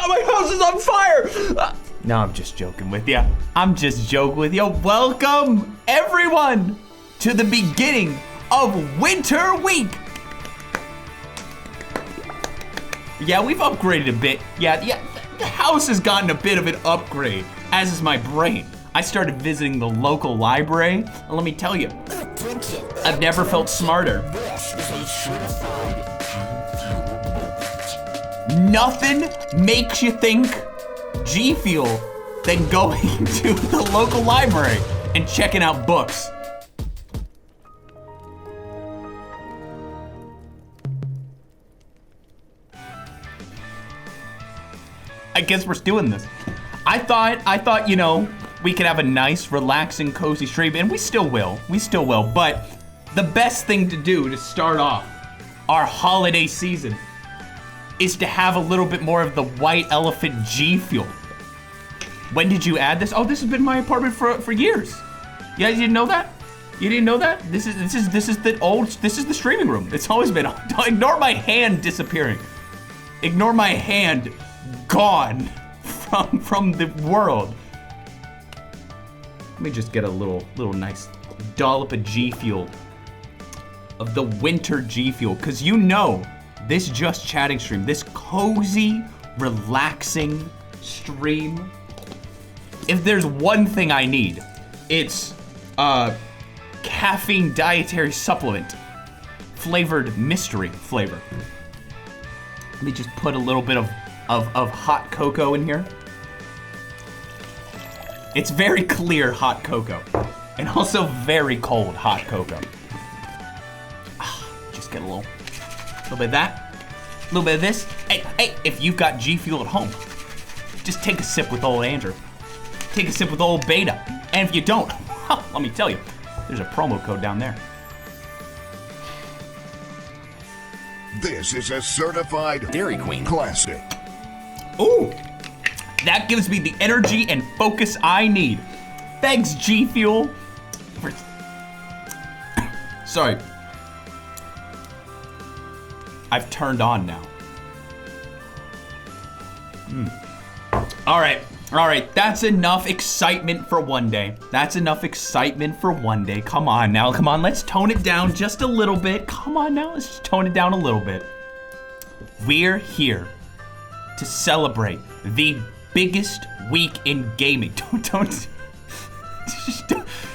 my house is on fire! No, I'm just joking with you. Welcome, everyone, to the beginning of Winter Week. Yeah, we've upgraded a bit. Yeah, the house has gotten a bit of an upgrade, as is my brain. I started visiting the local library, and let me tell you, I've never felt smarter. Nothing makes you think G Fuel than going to the local library and checking out books. I guess we're doing this. I thought, you know, we could have a nice, relaxing, cozy stream, and we still will, but the best thing to do to start off our holiday season is to have a little bit more of the white elephant G Fuel. When did you add this? Oh, this has been my apartment for years. Yeah, you didn't know that? You didn't know that? This is the streaming room. It's always been. Ignore my hand disappearing. Ignore my hand gone from the world. Let me just get a little nice dollop of G Fuel, of the winter G Fuel, because you know this Just Chatting stream, this cozy, relaxing stream, if there's one thing I need, it's a caffeine dietary supplement, flavored mystery flavor. Let me just put a little bit of hot cocoa in here. It's very clear hot cocoa, and also very cold hot cocoa. Just get a little bit of that, a little bit of this. Hey, if you've got G Fuel at home, just take a sip with old Andrew. Take a sip with old Beta. And if you don't, let me tell you, there's a promo code down there. This is a certified Dairy Queen classic. Ooh, that gives me the energy and focus I need. Thanks, G Fuel. Sorry. I've turned on now. All right, that's enough excitement for one day. Come on, let's tone it down just a little bit. Come on now, let's just tone it down a little bit. We're here to celebrate the biggest week in gaming. Don't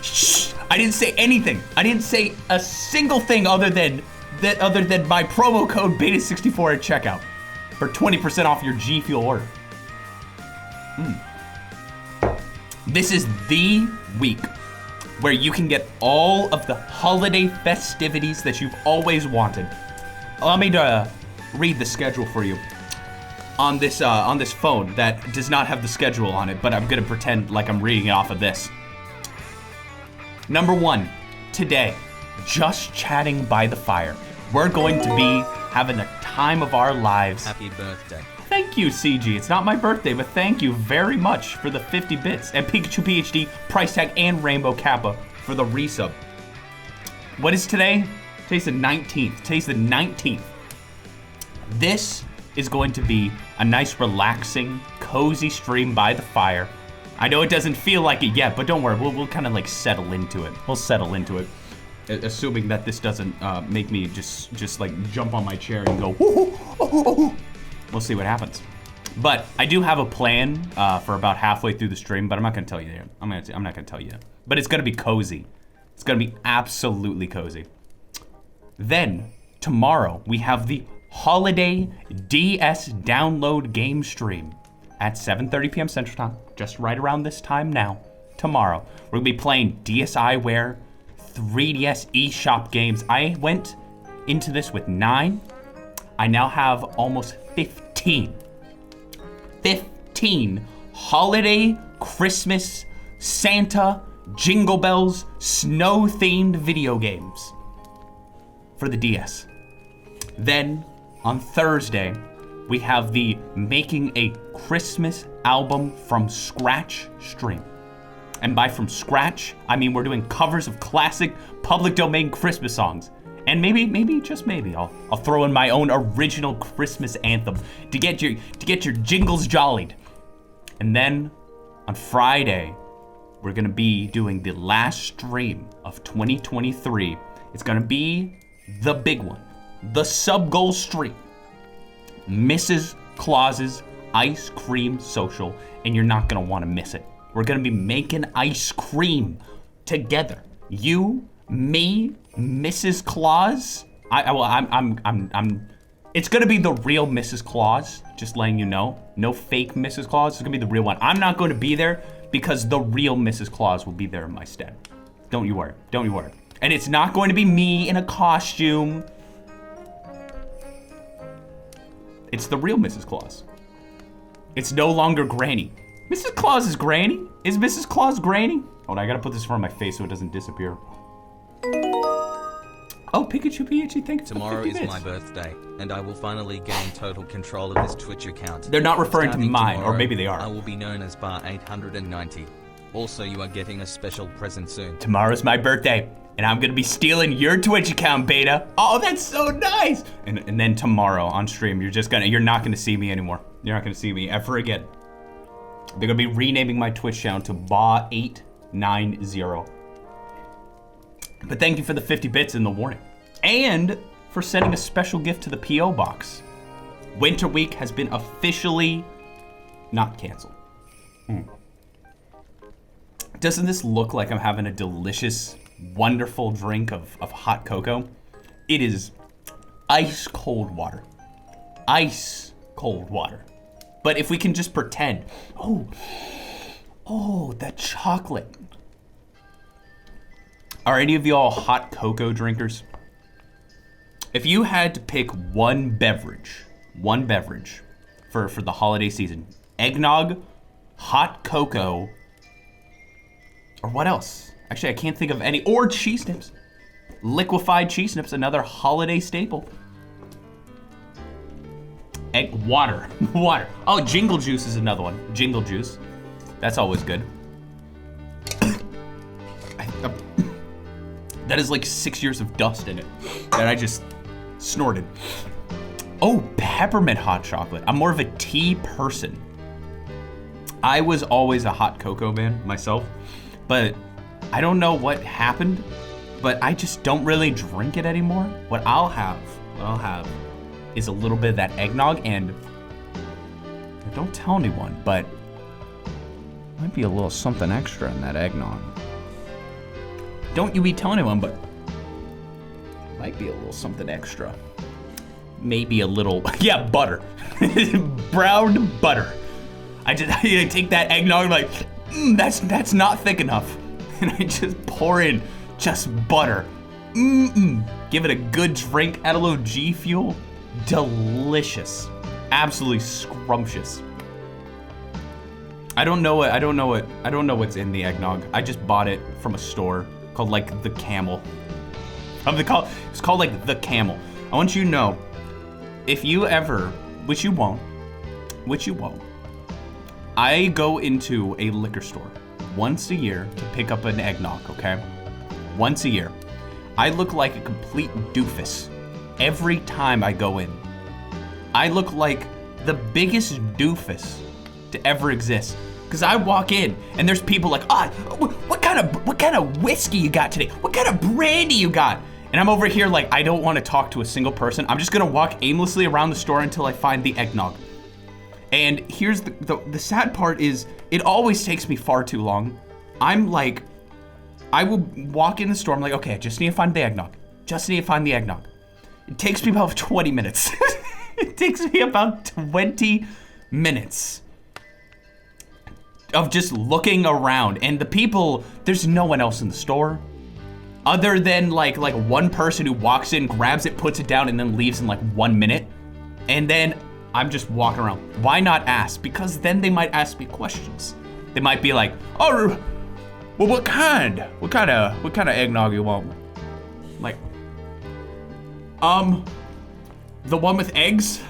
shh. I didn't say anything. I didn't say a single thing other than my promo code Beta64 at checkout for 20% off your G Fuel order. This is the week where you can get all of the holiday festivities that you've always wanted. Allow me to read the schedule for you on this phone that does not have the schedule on it, but I'm gonna pretend like I'm reading it off of this. Number 1, today, Just Chatting by the Fire. We're going to be having the time of our lives. Happy birthday. Thank you, CG. It's not my birthday, but thank you very much for the 50 bits. And Pikachu PhD, Price Tag, and Rainbow Kappa for the resub. What is today? Today's the 19th. This is going to be a nice, relaxing, cozy stream by the fire. I know it doesn't feel like it yet, but don't worry. We'll kind of like settle into it. We'll settle into it. Assuming that this doesn't make me just like jump on my chair and go, woo, oh. We'll see what happens. But I do have a plan for about halfway through the stream, but I'm not gonna tell you yet. I'm not gonna tell you yet. But it's gonna be cozy. It's gonna be absolutely cozy. Then, tomorrow, we have the Holiday DS Download Game Stream at 7:30 p.m. Central Time, just right around this time now, tomorrow. We're gonna be playing DSiWare 3DS eShop games. I went into this with 9. I now have almost 15 holiday, Christmas, Santa, Jingle Bells, snow-themed video games for the DS. Then, on Thursday, we have the Making a Christmas Album from Scratch stream. And by from scratch, I mean we're doing covers of classic public domain Christmas songs And maybe, just maybe, I'll throw in my own original Christmas anthem to get your jingles jollied. And then on Friday, we're gonna be doing the last stream of 2023. It's gonna be the big one, the sub-goal stream, Mrs. Claus's Ice Cream Social, and you're not gonna wanna miss it. We're gonna be making ice cream together. You, me, Mrs. Claus. It's gonna be the real Mrs. Claus, just letting you know. No fake Mrs. Claus, it's gonna be the real one. I'm not gonna be there because the real Mrs. Claus will be there in my stead. Don't you worry, don't you worry. And it's not going to be me in a costume. It's the real Mrs. Claus. It's no longer Granny. Mrs. Claus is Granny? Is Mrs. Claus Granny? Hold on, I gotta put this in front of my face so it doesn't disappear. Oh, Pikachu PhD, thank you. Tomorrow is my birthday, and I will finally gain total control of this Twitch account. They're not referring to mine, tomorrow, or maybe they are. I will be known as Bar 890. Also, you are getting a special present soon. Tomorrow's my birthday, and I'm gonna be stealing your Twitch account, Beta. Oh, that's so nice! And then tomorrow on stream, you're not gonna see me anymore. You're not gonna see me ever again. They're gonna be renaming my Twitch channel to Bar 890. But thank you for the 50 bits in the warning. And for sending a special gift to the P.O. box. Winter Week has been officially not canceled. Doesn't this look like I'm having a delicious, wonderful drink of hot cocoa? It is ice cold water. Ice cold water. But if we can just pretend, oh, that chocolate. Are any of y'all hot cocoa drinkers? If you had to pick one beverage for the holiday season, eggnog, hot cocoa, or what else? Actually, I can't think of any, or cheese nips. Liquefied cheese nips, another holiday staple. Water. Oh, Jingle Juice is another one. Jingle Juice. That's always good. That is like 6 years of dust in it that I just snorted. Oh, peppermint hot chocolate. I'm more of a tea person. I was always a hot cocoa man myself, but I don't know what happened, but I just don't really drink it anymore. What I'll have is a little bit of that eggnog, and don't tell anyone, but might be a little something extra in that eggnog. Don't you be telling anyone, but might be a little something extra. Maybe a little, yeah, butter. Browned butter. I take that eggnog like, that's not thick enough. And I just pour in just butter. Give it a good drink, add a little G Fuel. Delicious. Absolutely scrumptious. I don't know what's in the eggnog. I just bought it from a store called like the Camel. It's called like the Camel. I want you to know, if you ever, which you won't, I go into a liquor store once a year to pick up an eggnog, okay? Once a year. I look like a complete doofus every time I go in. I look like the biggest doofus to ever exist. Cause I walk in and there's people like, what kind of whiskey you got today? What kind of brandy you got? And I'm over here like, I don't want to talk to a single person. I'm just gonna walk aimlessly around the store until I find the eggnog. And here's the sad part is, it always takes me far too long. I'm like, I will walk in the store, I'm like, okay, I just need to find the eggnog. It takes me about 20 minutes. It takes me about 20 minutes of just looking around, and the people, there's no one else in the store other than like one person who walks in, grabs it, puts it down, and then leaves in like 1 minute. And then I'm just walking around. Why not ask? Because then they might ask me questions. They might be like, oh, well, what kind of eggnog you want? Like, the one with eggs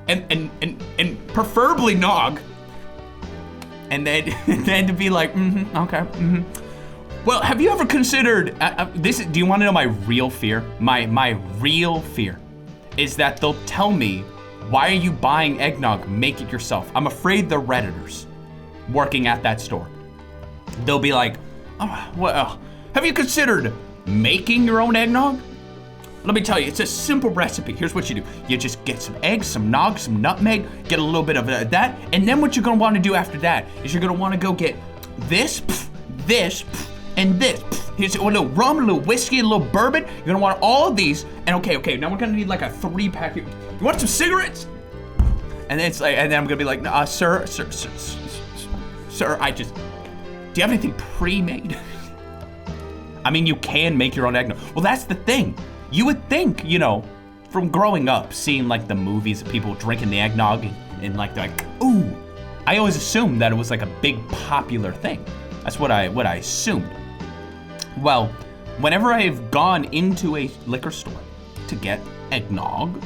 and preferably nog. And then to be like, okay. Well, have you ever considered, do you want to know my real fear? My real fear is that they'll tell me, why are you buying eggnog? Make it yourself. I'm afraid they're Redditors working at that store. They'll be like, oh, well, have you considered making your own eggnog? Let me tell you, it's a simple recipe. Here's what you do. You just get some eggs, some nog, some nutmeg, get a little bit of that, and then what you're gonna wanna do after that is you're gonna wanna go get this, and this. Here's a little rum, a little whiskey, a little bourbon. You're gonna want all of these, and okay, now we're gonna need like a 3-pack. You want some cigarettes? And then it's like, and then I'm gonna be like, sir, do you have anything pre-made? I mean, you can make your own eggnog. Well, that's the thing. You would think, from growing up, seeing like the movies of people drinking the eggnog and like, they're like, ooh. I always assumed that it was like a big popular thing. That's what I assumed. Well, whenever I've gone into a liquor store to get eggnog,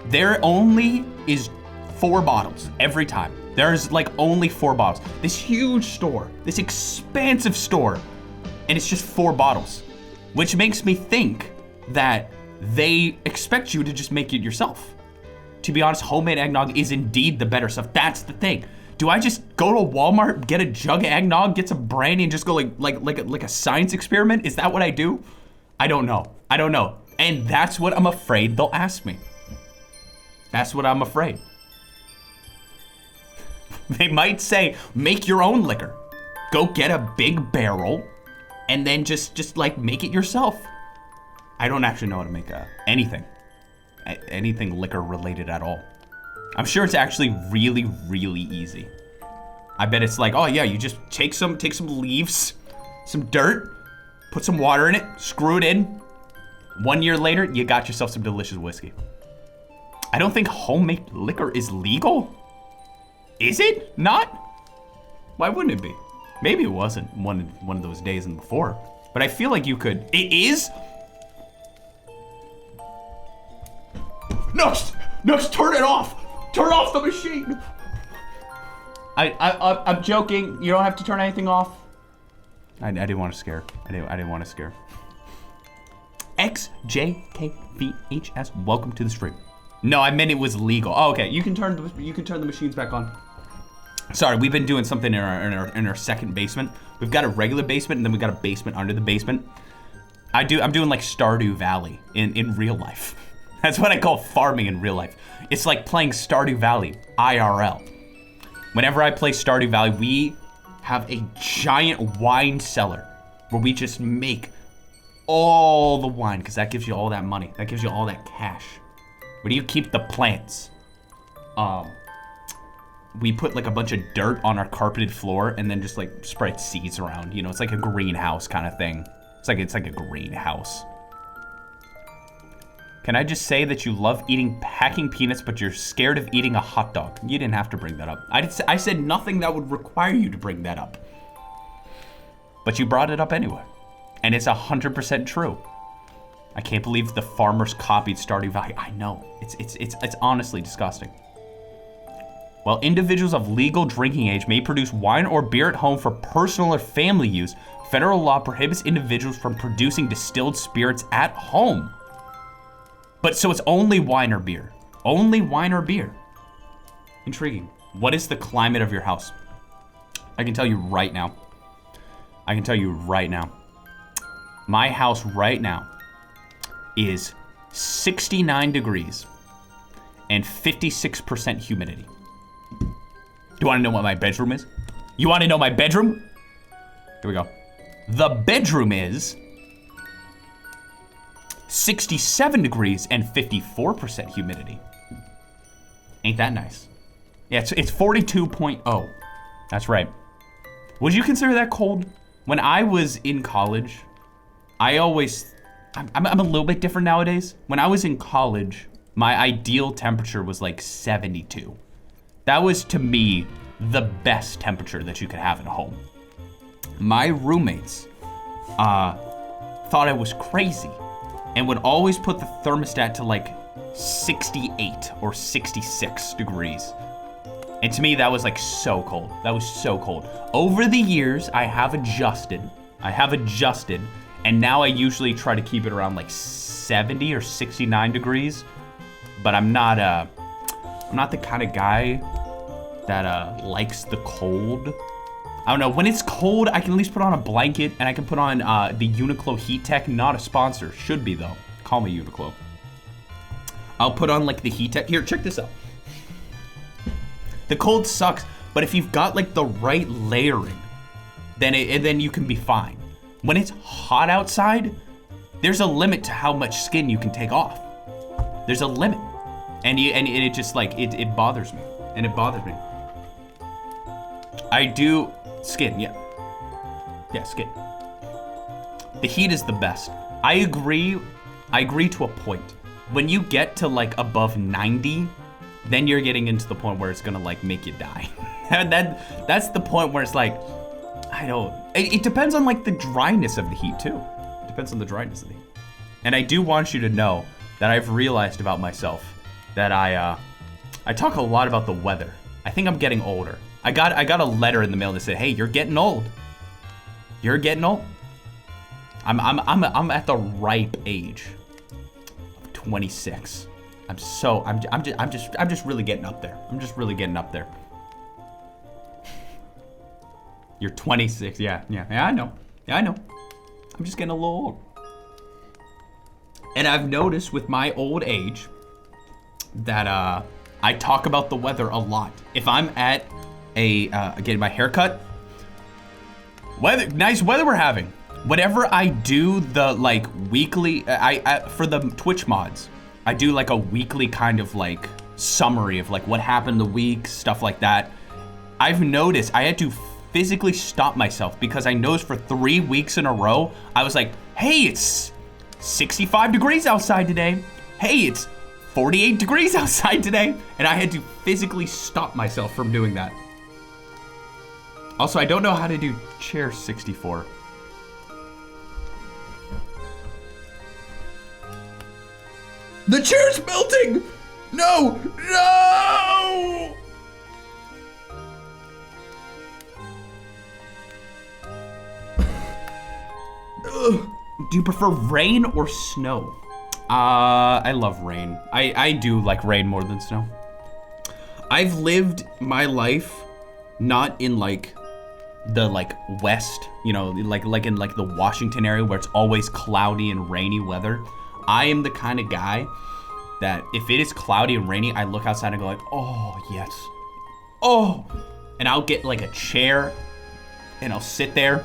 there only is 4 bottles every time. There's like only 4 bottles. This huge store, this expansive store, and it's just 4 bottles, which makes me think that they expect you to just make it yourself. To be honest, homemade eggnog is indeed the better stuff. That's the thing. Do I just go to Walmart, get a jug of eggnog, get some brandy, and just go like a science experiment? Is that what I do? I don't know. And that's what I'm afraid they'll ask me. That's what I'm afraid. They might say, make your own liquor. Go get a big barrel, and then just like make it yourself. I don't actually know how to make anything liquor related at all. I'm sure it's actually really, really easy. I bet it's like, oh yeah, you just take some leaves, some dirt, put some water in it, screw it in. 1 year later, you got yourself some delicious whiskey. I don't think homemade liquor is legal. Is it not? Why wouldn't it be? Maybe it wasn't one of those days and before, but I feel like you could. It is? No, turn it off. Turn off the machine. I'm joking. You don't have to turn anything off. I didn't want to scare. I didn't want to scare. XJKVHS, welcome to the stream. No, I meant it was legal. Oh, okay. You can turn the machines back on. Sorry, we've been doing something in our second basement. We've got a regular basement, and then we've got a basement under the basement. I'm doing like Stardew Valley in real life. That's what I call farming in real life. It's like playing Stardew Valley IRL. Whenever I play Stardew Valley, we have a giant wine cellar where we just make all the wine, because that gives you all that money. That gives you all that cash. Where do you keep the plants? We put like a bunch of dirt on our carpeted floor and then just like spread seeds around. It's like a greenhouse kind of thing. It's like a greenhouse. Can I just say that you love packing peanuts, but you're scared of eating a hot dog? You didn't have to bring that up. I said nothing that would require you to bring that up. But you brought it up anyway. And it's 100% true. I can't believe the farmers copied Stardew Valley. I know. It's honestly disgusting. While individuals of legal drinking age may produce wine or beer at home for personal or family use, federal law prohibits individuals from producing distilled spirits at home. But so it's only wine or beer. Only wine or beer. Intriguing. What is the climate of your house? I can tell you right now. My house right now is 69 degrees and 56% humidity. Do you want to know what my bedroom is? You want to know my bedroom? Here we go. The bedroom is 67 degrees and 54% humidity. Ain't that nice? Yeah, it's 42.0. That's right. Would you consider that cold? When I was in college, I'm a little bit different nowadays. When I was in college, my ideal temperature was like 72. That was, to me, the best temperature that you could have at home. My roommates thought I was crazy and would always put the thermostat to like 68 or 66 degrees. And to me, that was like so cold. That was so cold. Over the years, I have adjusted. I have adjusted, and now I usually try to keep it around like 70 or 69 degrees, but I'm not the kind of guy that likes the cold. I don't know, when it's cold, I can at least put on a blanket, and I can put on the Uniqlo Heat Tech, not a sponsor, should be though. Call me Uniqlo. I'll put on like the Heat Tech. Here, check this out. The cold sucks, but if you've got like the right layering, then you can be fine. When it's hot outside, there's a limit to how much skin you can take off. There's a limit, and it just like it bothers me, and it bothers me. I do skin, yeah, skin. The heat is the best. I agree to a point. When you get to like above 90, then you're getting into the point where it's gonna like make you die. That's the point where it's like, it depends on like the dryness of the heat too. It depends on the dryness of the heat. And I do want you to know that I've realized about myself that I talk a lot about the weather. I think I'm getting older. I got a letter in the mail that said, "Hey, you're getting old. You're getting old." I'm at the ripe age of 26. I'm just really getting up there. I'm just really getting up there. You're 26. Yeah, I know. I'm just getting a little old. And I've noticed with my old age that I talk about the weather a lot. If I'm at getting my hair cut, nice weather we're having. Whenever I do the like weekly, for the Twitch mods, I do like a weekly kind of like summary of like what happened the week, stuff like that. I've noticed I had to physically stop myself because I noticed for 3 weeks in a row, I was like, hey, it's 65 degrees outside today. Hey, it's 48 degrees outside today. And I had to physically stop myself from doing that. Also, I don't know how to do chair 64. The chair's melting! No! No! Do you prefer rain or snow? I love rain. I do like rain more than snow. I've lived my life not in like the like west, you know, like in like the Washington area where it's always cloudy and rainy weather. I am the kind of guy that if it is cloudy and rainy, I look outside and go like, oh yes, oh, and I'll get like a chair and I'll sit there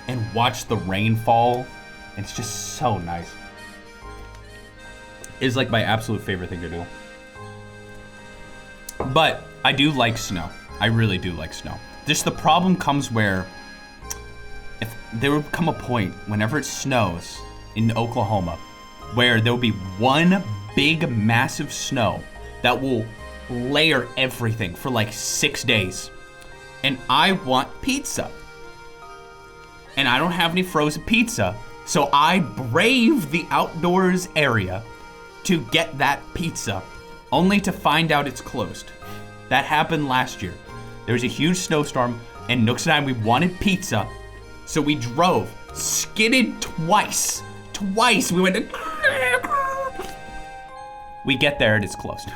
and watch the rain fall. And it's just so nice. It's like my absolute favorite thing to do. But I do like snow. I really do like snow. Just the problem comes where if there would come a point whenever it snows in Oklahoma where there'll be one big massive snow that will layer everything for like 6 days. And I want pizza. And I don't have any frozen pizza. So I brave the outdoors area to get that pizza, only to find out it's closed. That happened last year. There was a huge snowstorm, and Nooks and I, we wanted pizza, so we drove, skidded twice. We went to... We get there and it's closed.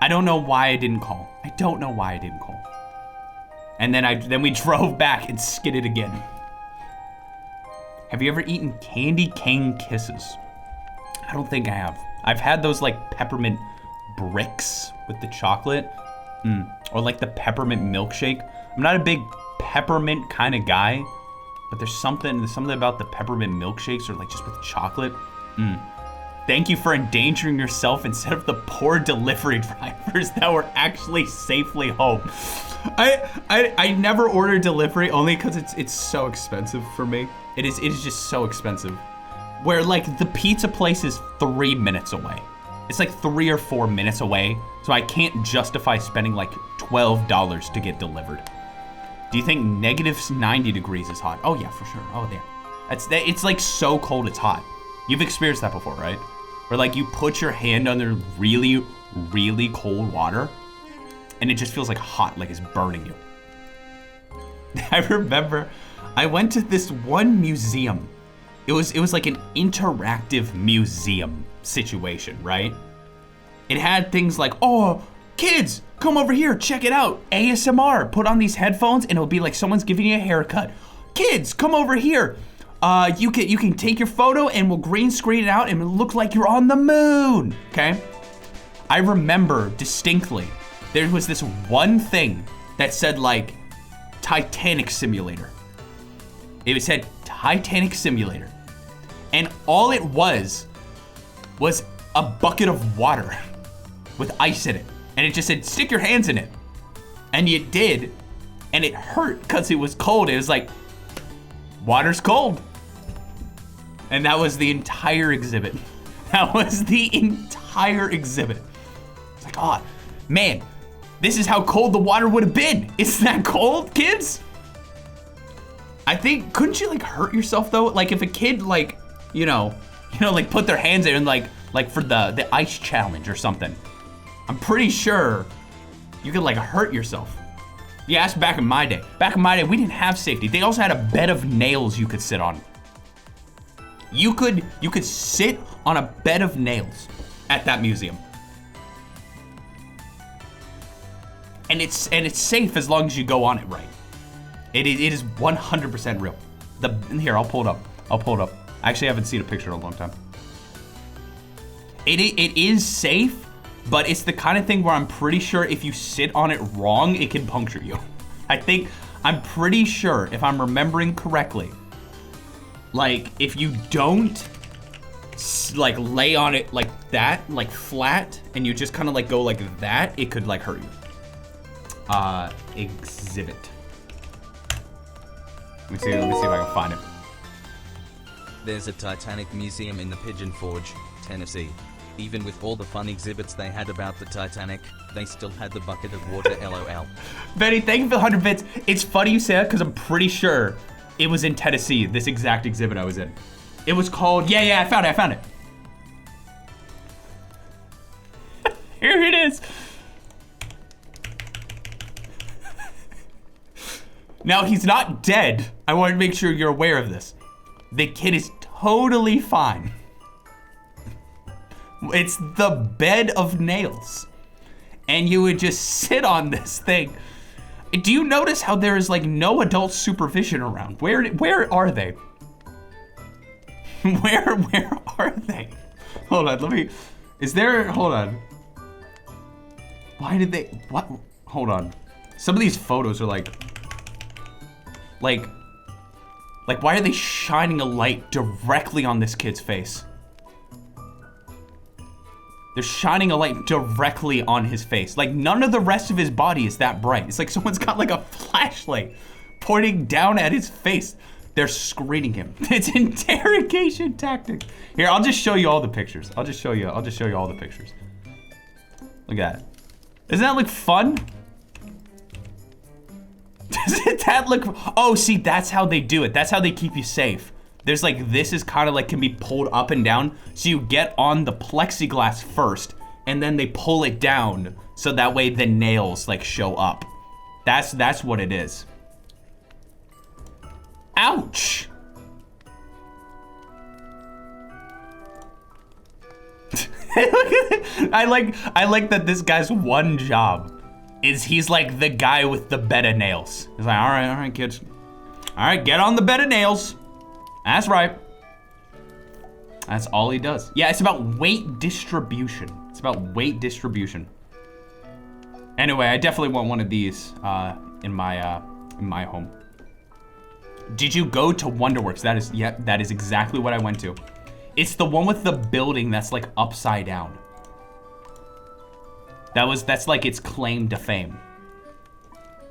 I don't know why I didn't call. And then we drove back and skidded again. Have you ever eaten candy cane kisses? I don't think I have. I've had those like peppermint bricks with the chocolate. Or like the peppermint milkshake. I'm not a big peppermint kind of guy, but there's something about the peppermint milkshakes or like just with chocolate. Thank you for endangering yourself instead of the poor delivery drivers that were actually safely home. I never order delivery only because it's so expensive for me. It is just so expensive. Where like the pizza place is 3 minutes away. It's like 3 or 4 minutes away, so I can't justify spending like $12 to get delivered. Do you think negative 90 degrees is hot? Oh yeah, for sure. Oh there. It's like so cold it's hot. You've experienced that before, right? Where like you put your hand under really, really cold water and it just feels like hot, like it's burning you. I remember I went to this one museum. It was like an interactive museum situation, right? It had things like, oh, kids, come over here, check it out. ASMR, put on these headphones and it'll be like someone's giving you a haircut. Kids, come over here. You can take your photo and we'll green screen it out and it'll look like you're on the moon, okay? I remember distinctly, there was this one thing that said like, Titanic Simulator. It said Titanic Simulator. And all it was a bucket of water with ice in it. And it just said, stick your hands in it. And you did, and it hurt because it was cold. It was like, water's cold. And that was the entire exhibit. That was the entire exhibit. It's like, oh, man, this is how cold the water would have been. Isn't that cold, kids? I think, couldn't you like hurt yourself though? Like if a kid like, you know, like put their hands in and like for the ice challenge or something. I'm pretty sure you could like hurt yourself. Yeah, that's back in my day. Back in my day, we didn't have safety. They also had a bed of nails you could sit on. You could sit on a bed of nails at that museum. And it's safe as long as you go on it right. It is 100% real. Here, I'll pull it up. I actually haven't seen a picture in a long time. It is safe, but it's the kind of thing where I'm pretty sure if you sit on it wrong, it can puncture you. I'm pretty sure, if I'm remembering correctly, like if you don't like lay on it like that, like flat, and you just kind of like go like that, it could like hurt you. Exhibit. Let me see if I can find it. There's a Titanic museum in the Pigeon Forge, Tennessee. Even with all the fun exhibits they had about the Titanic, they still had the bucket of water, LOL. Benny, thank you for the 100 bits. It's funny you say that because I'm pretty sure it was in Tennessee, this exact exhibit I was in. It was called, yeah, I found it. Here it is. Now, he's not dead. I want to make sure you're aware of this. The kid is totally fine. It's the bed of nails. And you would just sit on this thing. Do you notice how there is like no adult supervision around? Where are they? Where are they? Hold on, hold on. Why did they, what? Hold on. Some of these photos are like, why are they shining a light directly on this kid's face? They're shining a light directly on his face. Like none of the rest of his body is that bright. It's like someone's got like a flashlight pointing down at his face. They're screening him. It's interrogation tactic. Here, I'll just show you all the pictures. I'll just show you all the pictures. Look at that. Doesn't that look fun? Doesn't that look, oh, see, that's how they do it. That's how they keep you safe. There's like, this is kind of like, can be pulled up and down. So you get on the plexiglass first, and then they pull it down. So that way the nails like show up. That's what it is. Ouch. I like that this guy's one job is he's like the guy with the bed of nails. He's like, all right, kids. All right, get on the bed of nails. That's right. That's all he does. Yeah, it's about weight distribution. Anyway, I definitely want one of these in my home. Did you go to Wonderworks? That is exactly what I went to. It's the one with the building that's like upside down. That's like its claim to fame.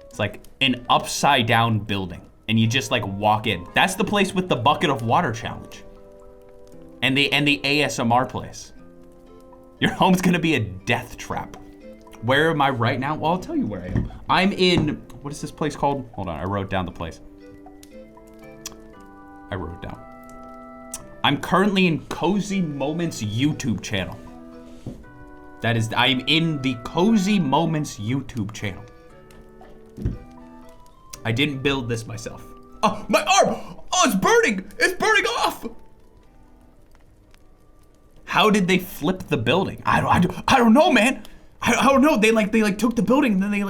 It's like an upside down building and you just like walk in. That's the place with the bucket of water challenge. And the ASMR place. Your home's gonna be a death trap. Where am I right now? Well, I'll tell you where I am. I'm in, what is this place called? Hold on, I wrote down the place. I wrote it down. I'm currently in Cozy Moments YouTube channel. I'm in the Cozy Moments YouTube channel. I didn't build this myself. Oh, my arm! Oh, it's burning! It's burning off! How did they flip the building? I don't know, man. I don't know. They took the building and then they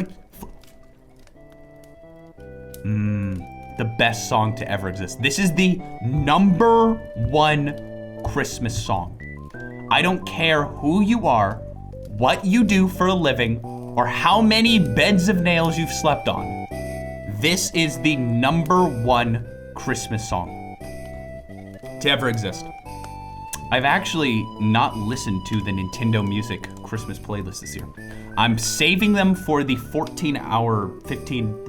the best song to ever exist. This is the #1 Christmas song. I don't care who you are, what you do for a living, or how many beds of nails you've slept on. This is the #1 Christmas song to ever exist. I've actually not listened to the Nintendo Music Christmas playlist this year. I'm saving them for the 15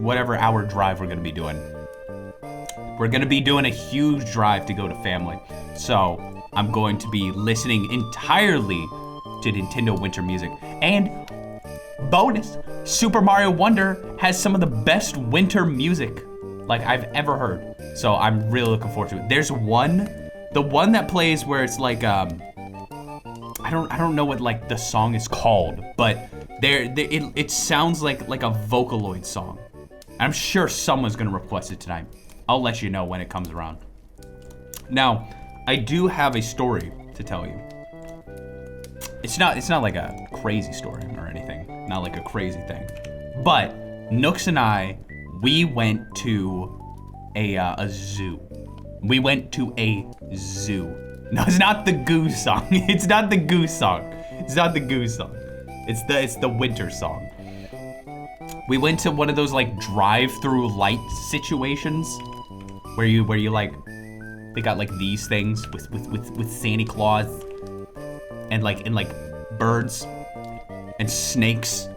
whatever hour drive we're gonna be doing. We're gonna be doing a huge drive to go to family. So I'm going to be listening entirely to Nintendo Winter Music. And bonus, Super Mario Wonder has some of the best winter music like I've ever heard. So I'm really looking forward to it. There's the one that plays where it's like I don't know what like the song is called, but it sounds like a Vocaloid song. I'm sure someone's gonna request it tonight. I'll let you know when it comes around. Now, I do have a story to tell you. It's not like a crazy story or anything, not like a crazy thing. But Nooks and I, we went to a zoo. We went to a zoo. No, it's not the goose song. It's not the goose song. It's not the goose song. It's the winter song. We went to one of those like drive-through light situations where you like they got like these things with Santa Claus and like birds and snakes.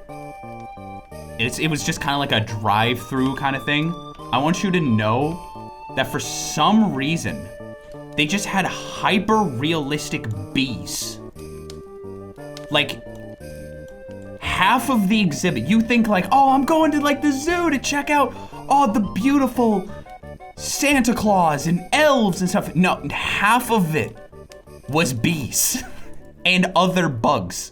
It was just kind of like a drive-through kind of thing. I want you to know that for some reason, they just had hyper-realistic bees. Like, half of the exhibit, you think like, oh, I'm going to like the zoo to check out all the beautiful Santa Claus and elves and stuff. No, half of it was bees and other bugs.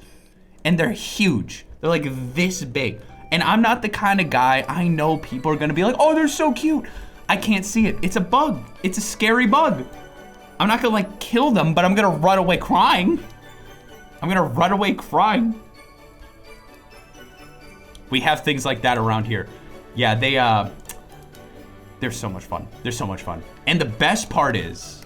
And they're huge. They're like this big. And I'm not the kind of guy, I know people are gonna be like, oh, they're so cute. I can't see it. It's a bug. It's a scary bug. I'm not gonna like kill them, but I'm gonna run away crying. I'm gonna run away crying. We have things like that around here. Yeah, they're so much fun. They're so much fun. And the best part is,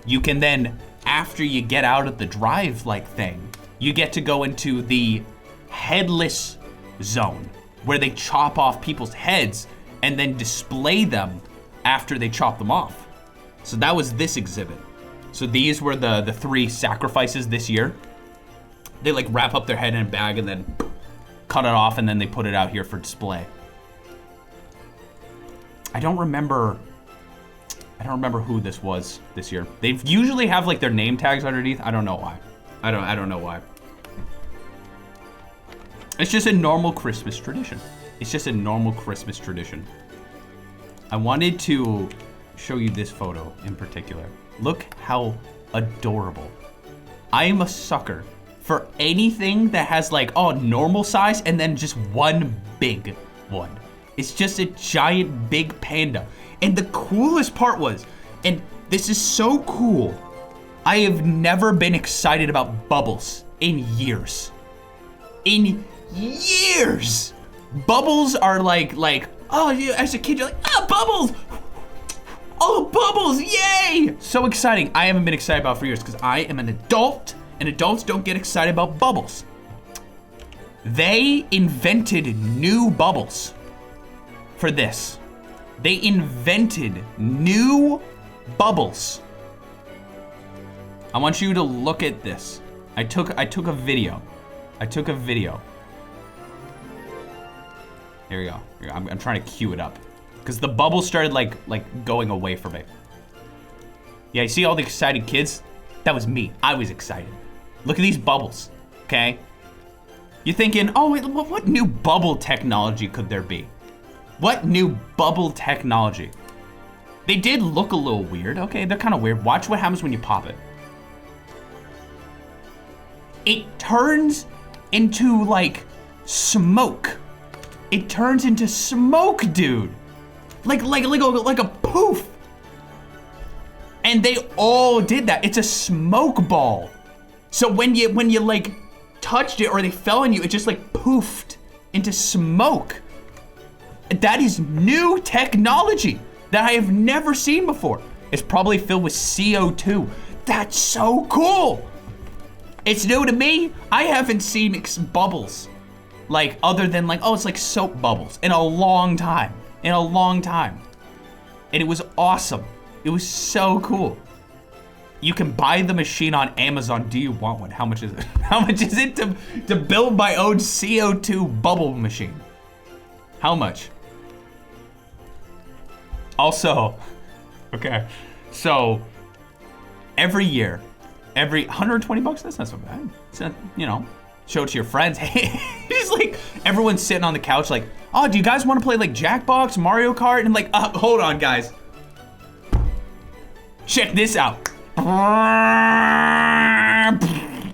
you can then, after you get out of the drive like thing, you get to go into the headless zone where they chop off people's heads and then display them after they chop them off. So that was this exhibit. So these were the 3 sacrifices this year. They like wrap up their head in a bag and then cut it off and then they put it out here for display. I don't remember who this was this year. They usually have like their name tags underneath. I don't know why. I don't know why. It's just a normal Christmas tradition. It's just a normal Christmas tradition. I wanted to show you this photo in particular. Look how adorable. I am a sucker for anything that has like, oh, normal size and then just one big one. It's just a giant big panda. And the coolest part was, and this is so cool, I have never been excited about bubbles in years. In years! Bubbles are like, oh, as a kid, you're like, ah, bubbles! Oh, bubbles, yay! So exciting. I haven't been excited about it for years because I am an adult, and adults don't get excited about bubbles. They invented new bubbles for this. They invented new bubbles. I want you to look at this. I took a video. Here we go. I'm trying to cue it up because the bubbles started like going away from it. Yeah, you see all the excited kids? That was me. I was excited. Look at these bubbles, okay? You're thinking, oh, wait, what new bubble technology could there be? What new bubble technology? They did look a little weird. Okay, they're kind of weird. Watch what happens when you pop it. It turns into like smoke. It turns into smoke, dude. like a poof. And they all did that. It's a smoke ball. So when you like touched it or they fell on you, it just like poofed into smoke. That is new technology that I have never seen before. It's probably filled with CO2. That's so cool. It's new to me. I haven't seen bubbles like other than like, oh, it's like soap bubbles in a long time. And it was awesome. It was so cool. You can buy the machine on Amazon. Do you want one? How much is it? How much is it to build my own CO2 bubble machine? How much? Also, okay, so every year, every 120 bucks, that's not so bad. It's not, you know, show it to your friends. Hey, it's like everyone's sitting on the couch like, oh, do you guys want to play like Jackbox, Mario Kart? And I'm like, hold on, guys. Check this out.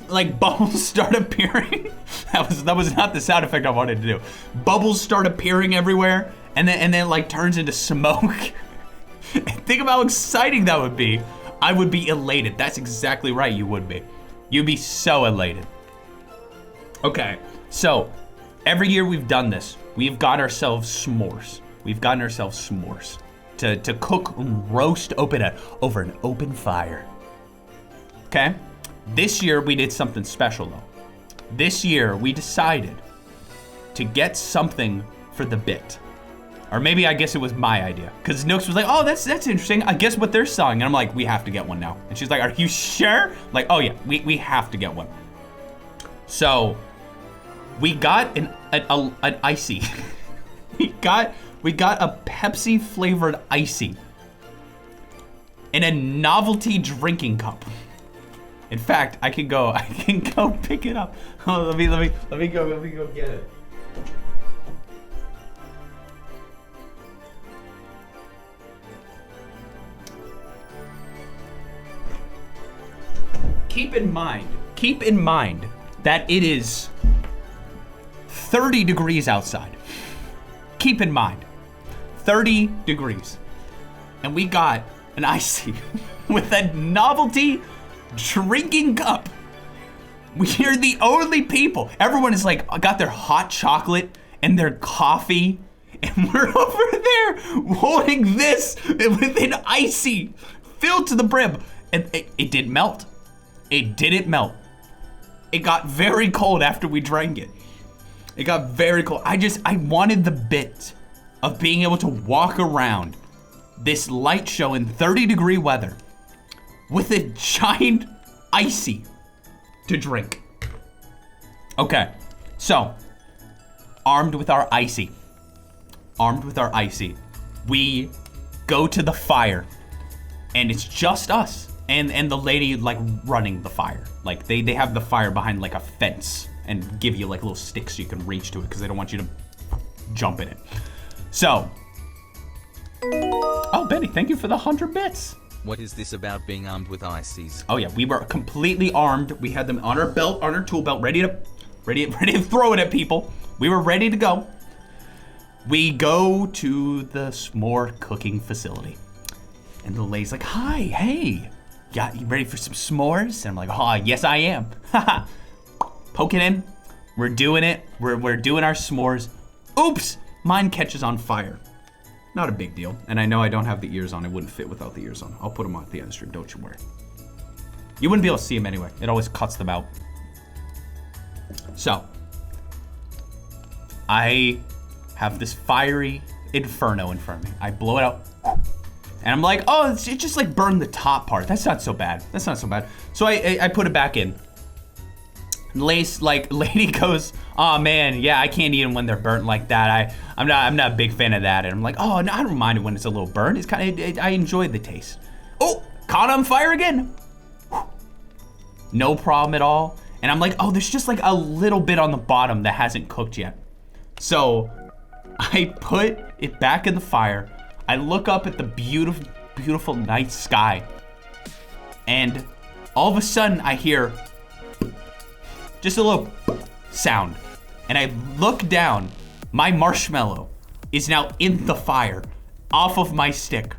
Like bubbles start appearing. That was not the sound effect I wanted to do. Bubbles start appearing everywhere, and then it like turns into smoke. Think about how exciting that would be. I would be elated. That's exactly right, you would be. You'd be so elated. Okay, so every year we've done this. We've got ourselves s'mores. To cook and roast over an open fire. Okay? This year we did something special though. This year we decided to get something for the bit. Or maybe I guess it was my idea. Because Nooks was like, oh, that's interesting. I guess what they're selling. And I'm like, we have to get one now. And she's like, are you sure? Like, oh yeah, we have to get one. So we got an icy. we got a Pepsi flavored icy in a novelty drinking cup. In fact, I can go pick it up. Oh, let me go get it. Keep in mind that it is 30 degrees outside. Keep in mind, 30 degrees. And we got an icy with a novelty drinking cup. We are the only people. Everyone is like, got their hot chocolate and their coffee. And we're over there holding this with an icy filled to the brim. And it didn't melt. It didn't melt. It got very cold after we drank it. It got very cold. I wanted the bit of being able to walk around this light show in 30-degree weather with a giant icy to drink. Okay, so armed with our icy, we go to the fire, and it's just us and the lady like running the fire. Like they have the fire behind like a fence and give you like little sticks so you can reach to it because they don't want you to jump in it. So, oh Benny, thank you for the 100 bits. What is this about being armed with ices? Oh yeah, we were completely armed. We had them on our belt, on our tool belt, ready to throw it at people. We were ready to go. We go to the s'more cooking facility. And the lady's like, hi, hey, you ready for some s'mores? And I'm like, oh, yes I am. Poke it in, we're doing it. We're doing our s'mores. Oops, mine catches on fire. Not a big deal. And I know I don't have the ears on. It wouldn't fit without the ears on. I'll put them on at the end of the stream, don't you worry. You wouldn't be able to see them anyway. It always cuts them out. So, I have this fiery inferno in front of me. I blow it out. And I'm like, oh, it just like burned the top part. That's not so bad. So I put it back in. Lady goes, oh man, yeah, I can't eat them when they're burnt like that. I'm not a big fan of that. And I'm like, oh no, I don't mind it when it's a little burnt. It's kind of, I enjoy the taste. Oh, caught on fire again. No problem at all. And I'm like, oh, there's just like a little bit on the bottom that hasn't cooked yet. So I put it back in the fire. I look up at the beautiful, beautiful night sky. And all of a sudden I hear just a little sound. And I look down. My marshmallow is now in the fire. off of my stick.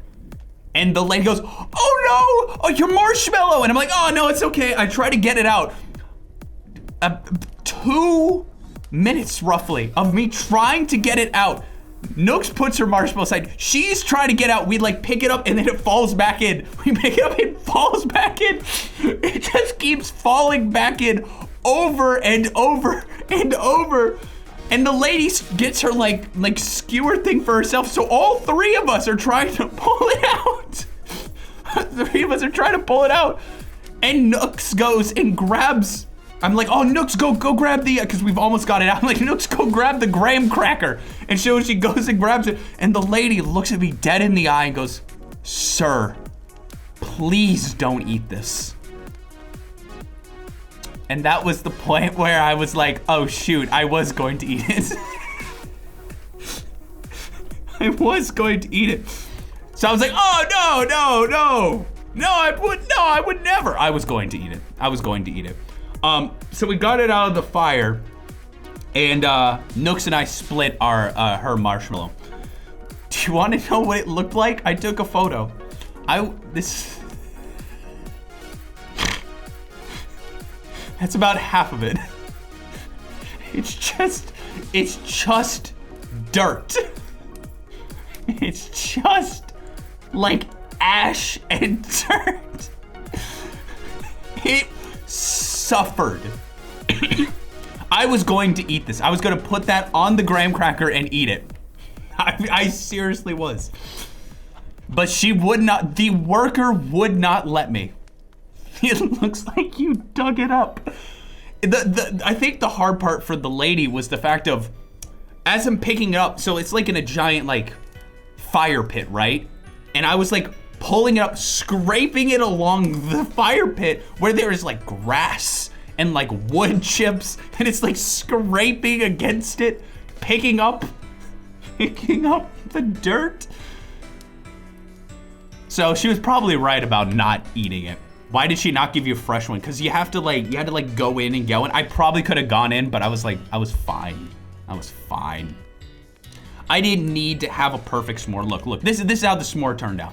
And the lady goes, oh no, oh, your marshmallow. And I'm like, oh no, it's okay. I try to get it out. 2 minutes roughly of me trying to get it out. Nooks puts her marshmallow aside. She's trying to get out. We like pick it up and then it falls back in. We pick it up, it falls back in. It just keeps falling back in over and over and over. And the lady gets her like skewer thing for herself. So all 3 of us are trying to pull it out. 3 of us are trying to pull it out. And Nooks goes and grabs, I'm like, oh, Nooks, go grab the, because we've almost got it out. I'm like, Nooks, go grab the graham cracker. And so she goes and grabs it. And the lady looks at me dead in the eye and goes, sir, please don't eat this. And that was the point where I was like, oh shoot, I was going to eat it. I was going to eat it. So I was like, oh, no, I would never. I was going to eat it. I was going to eat it. So we got it out of the fire and Nooks and I split our her marshmallow. Do you want to know what it looked like? I took a photo. That's about half of it. It's just dirt. It's just like ash and dirt. It suffered. I was going to eat this. I was going to put that on the graham cracker and eat it. I seriously was. But she would not, the worker would not let me. It looks like you dug it up. I think the hard part for the lady was the fact of, as I'm picking it up, so it's like in a giant like fire pit, right? And I was like pulling it up, scraping it along the fire pit where there is like grass and like wood chips, and it's like scraping against it, picking up the dirt. So she was probably right about not eating it. Why did she not give you a fresh one? Because you had to go in and go in. I probably could have gone in, but I was fine. I was fine. I didn't need to have a perfect s'more. Look, this is how the s'more turned out.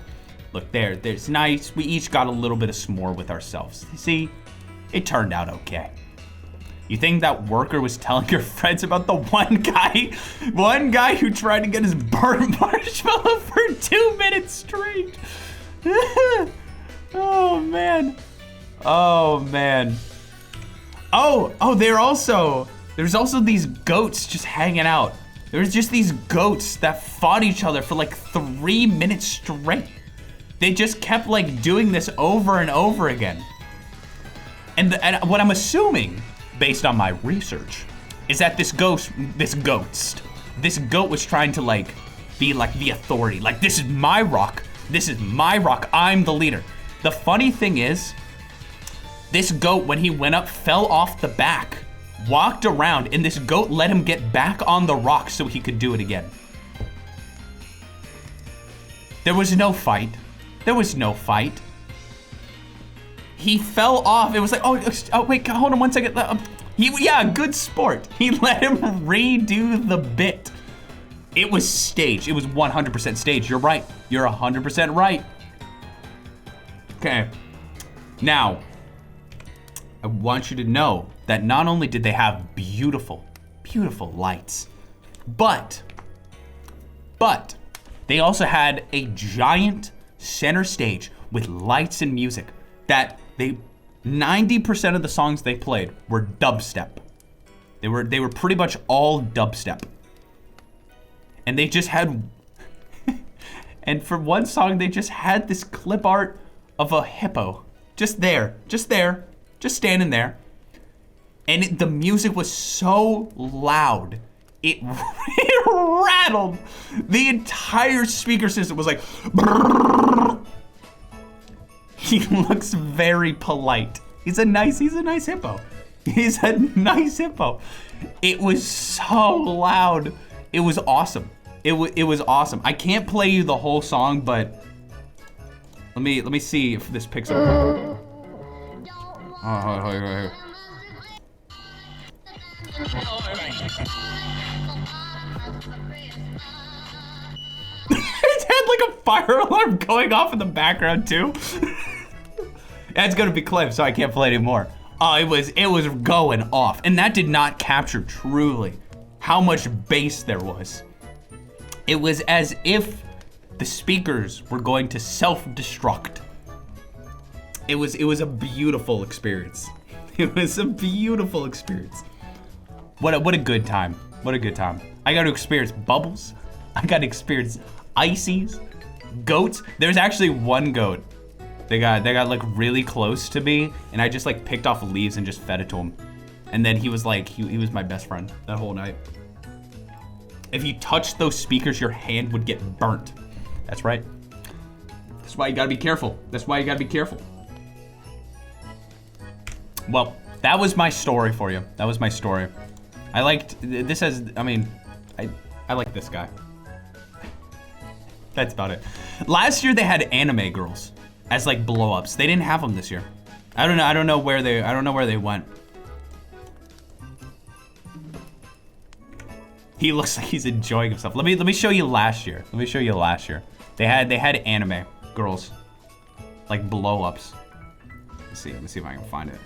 Look, there's nice. We each got a little bit of s'more with ourselves. See, it turned out okay. You think that worker was telling your friends about the one guy who tried to get his burnt marshmallow for 2 minutes straight? Oh man. Oh man. Oh, there's also these goats just hanging out. There's just these goats that fought each other for like 3 minutes straight. They just kept like doing this over and over again. And what I'm assuming, based on my research, is that this goat was trying to like be like the authority. Like, this is my rock. This is my rock. I'm the leader. The funny thing is, this goat, when he went up, fell off the back, walked around, and this goat let him get back on the rock so he could do it again. There was no fight. There was no fight. He fell off. It was like, oh wait, hold on one second. Yeah, good sport. He let him redo the bit. It was staged. It was 100% staged. You're right. You're 100% right. Okay. Now, I want you to know that not only did they have beautiful, beautiful lights, but they also had a giant center stage with lights and music that 90% of the songs they played were dubstep. They were pretty much all dubstep. And they just had, and for one song, they just had this clip art of a hippo. Just standing there. And the music was so loud, it rattled. The entire speaker system was like, brrr. He looks very polite. He's a nice hippo. He's a nice hippo. It was so loud. It was awesome. It was awesome. I can't play you the whole song, but let me see if this picks up. Oh, it had like a fire alarm going off in the background too. That's gonna be clipped, so I can't play anymore. Oh, it was going off, and that did not capture truly how much bass there was. It was as if the speakers were going to self-destruct. It was a beautiful experience. It was a beautiful experience. What a good time. What a good time. I got to experience bubbles. I got to experience ices, goats. There's actually one goat. They got like really close to me, and I just like picked off leaves and just fed it to him. And then he was like, he was my best friend that whole night. If you touched those speakers, your hand would get burnt. That's right. That's why you gotta be careful. That's why you gotta be careful. Well, that was my story for you. That was my story. I liked, this has, I mean, I like this guy. That's about it. Last year they had anime girls as like blow-ups. They didn't have them this year. I don't know where they went. He looks like he's enjoying himself. Let me show you last year. Let me show you last year. They had anime girls, like blow-ups. Let me see if I can find it.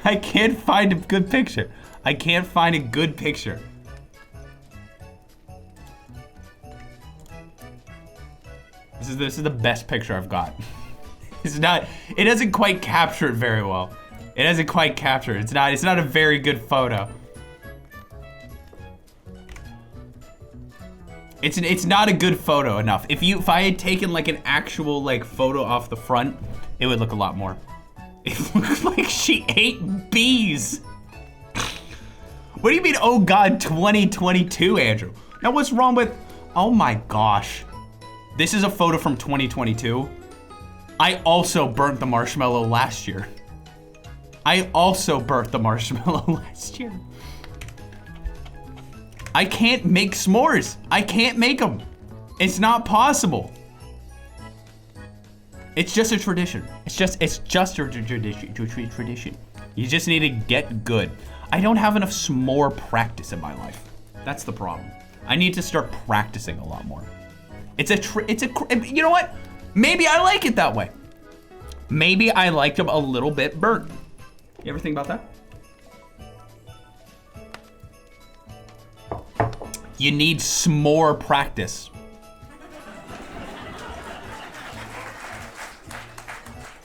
I can't find a good picture. I can't find a good picture. This is the best picture I've got. It doesn't quite capture it very well. It doesn't quite capture it. It's not a very good photo. It's not a good photo enough. If I had taken like an actual like photo off the front, it would look a lot more. It looks like she ate bees. What do you mean, oh God, 2022, Andrew? Now what's wrong with, oh my gosh. This is a photo from 2022. I also burnt the marshmallow last year. I also burnt the marshmallow last year. I can't make s'mores. I can't make them. It's not possible. It's just a tradition. It's just a tradition. You just need to get good. I don't have enough s'more practice in my life. That's the problem. I need to start practicing a lot more. You know what? Maybe I like it that way. Maybe I like them a little bit burnt. You ever think about that? You need s'more practice.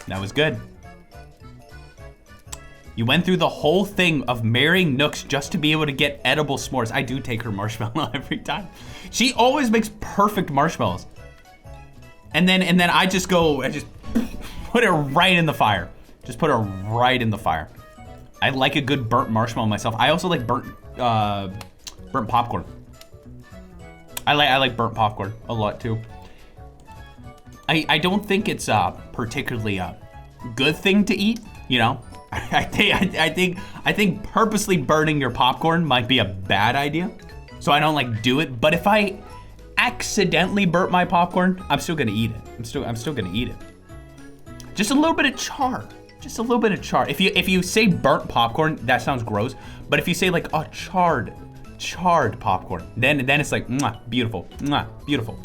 That was good. You went through the whole thing of marrying Nooks just to be able to get edible s'mores. I do take her marshmallow every time. She always makes perfect marshmallows. And then I just put it right in the fire. Just put her right in the fire. I like a good burnt marshmallow myself. I also like burnt popcorn. I like burnt popcorn a lot too. I don't think it's particularly a good thing to eat, you know? I think purposely burning your popcorn might be a bad idea. So I don't like do it, but if I accidentally burnt my popcorn, I'm still gonna eat it. I'm still gonna eat it. Just a little bit of char. Just a little bit of char. If you say burnt popcorn, that sounds gross. But if you say like a charred popcorn, then it's like beautiful, beautiful.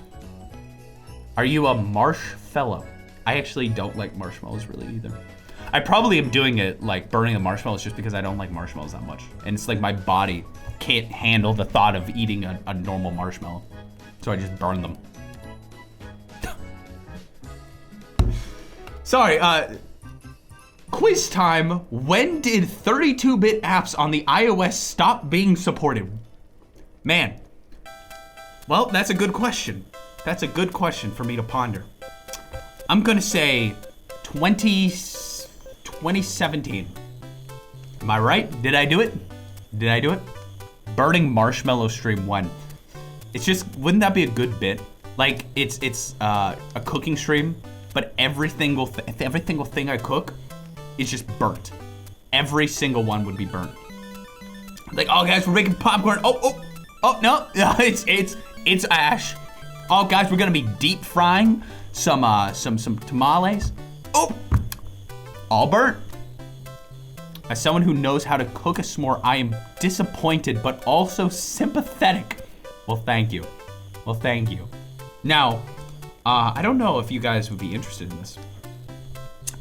Are you a marshmallow? I actually don't like marshmallows really either. I probably am doing it like burning the marshmallows just because I don't like marshmallows that much. And it's like my body can't handle the thought of eating a normal marshmallow. So I just burn them. Sorry, quiz time. When did 32-bit apps on the iOS stop being supported? Man, well, that's a good question. That's a good question for me to ponder. I'm gonna say 2017. Am I right? Did I do it? Did I do it? Burning marshmallow stream 1. It's just, wouldn't that be a good bit? Like it's a cooking stream, but every single thing I cook is just burnt. Every single one would be burnt. Like, oh guys, we're making popcorn. Oh no, it's ash. Oh guys, we're gonna be deep frying some tamales. Oh, all burnt. As someone who knows how to cook a s'more, I am disappointed, but also sympathetic Well, thank you. Well, thank you. Now, I don't know if you guys would be interested in this,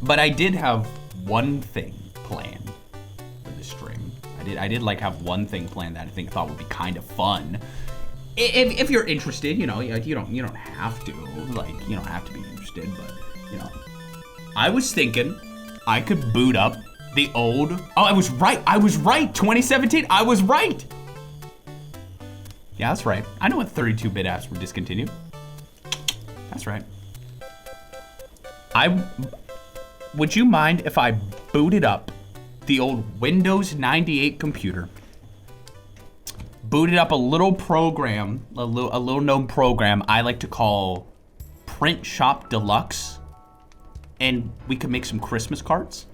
but I did have one thing planned for this stream. I did like have one thing planned that I thought would be kind of fun. If you're interested, you know, you don't have to, like, you don't have to be interested, but, you know. I was thinking I could boot up the old, oh, I was right, 2017, I was right. Yeah, that's right. I know what 32-bit apps were discontinued. That's right. Would you mind if I booted up the old Windows 98 computer, booted up a little program, a little known program I like to call Print Shop Deluxe, and we could make some Christmas cards?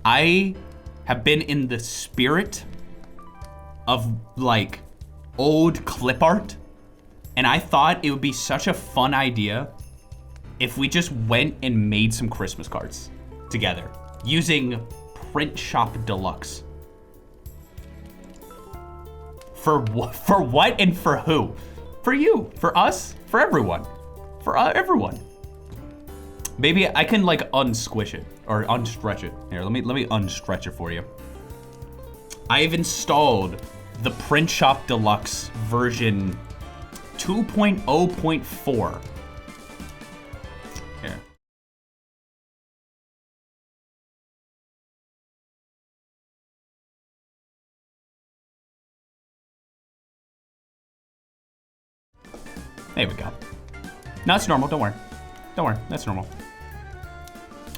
I have been in the spirit of like old clip art, and I thought it would be such a fun idea if we just went and made some Christmas cards together using Print Shop Deluxe. For what and for who? For you, for us, for everyone, for everyone. Maybe I can like unsquish it or unstretch it. Here, let me unstretch it for you. I've installed the Print Shop Deluxe version 2.0.4. Here. There we go. No, it's normal, don't worry. Don't worry, that's normal.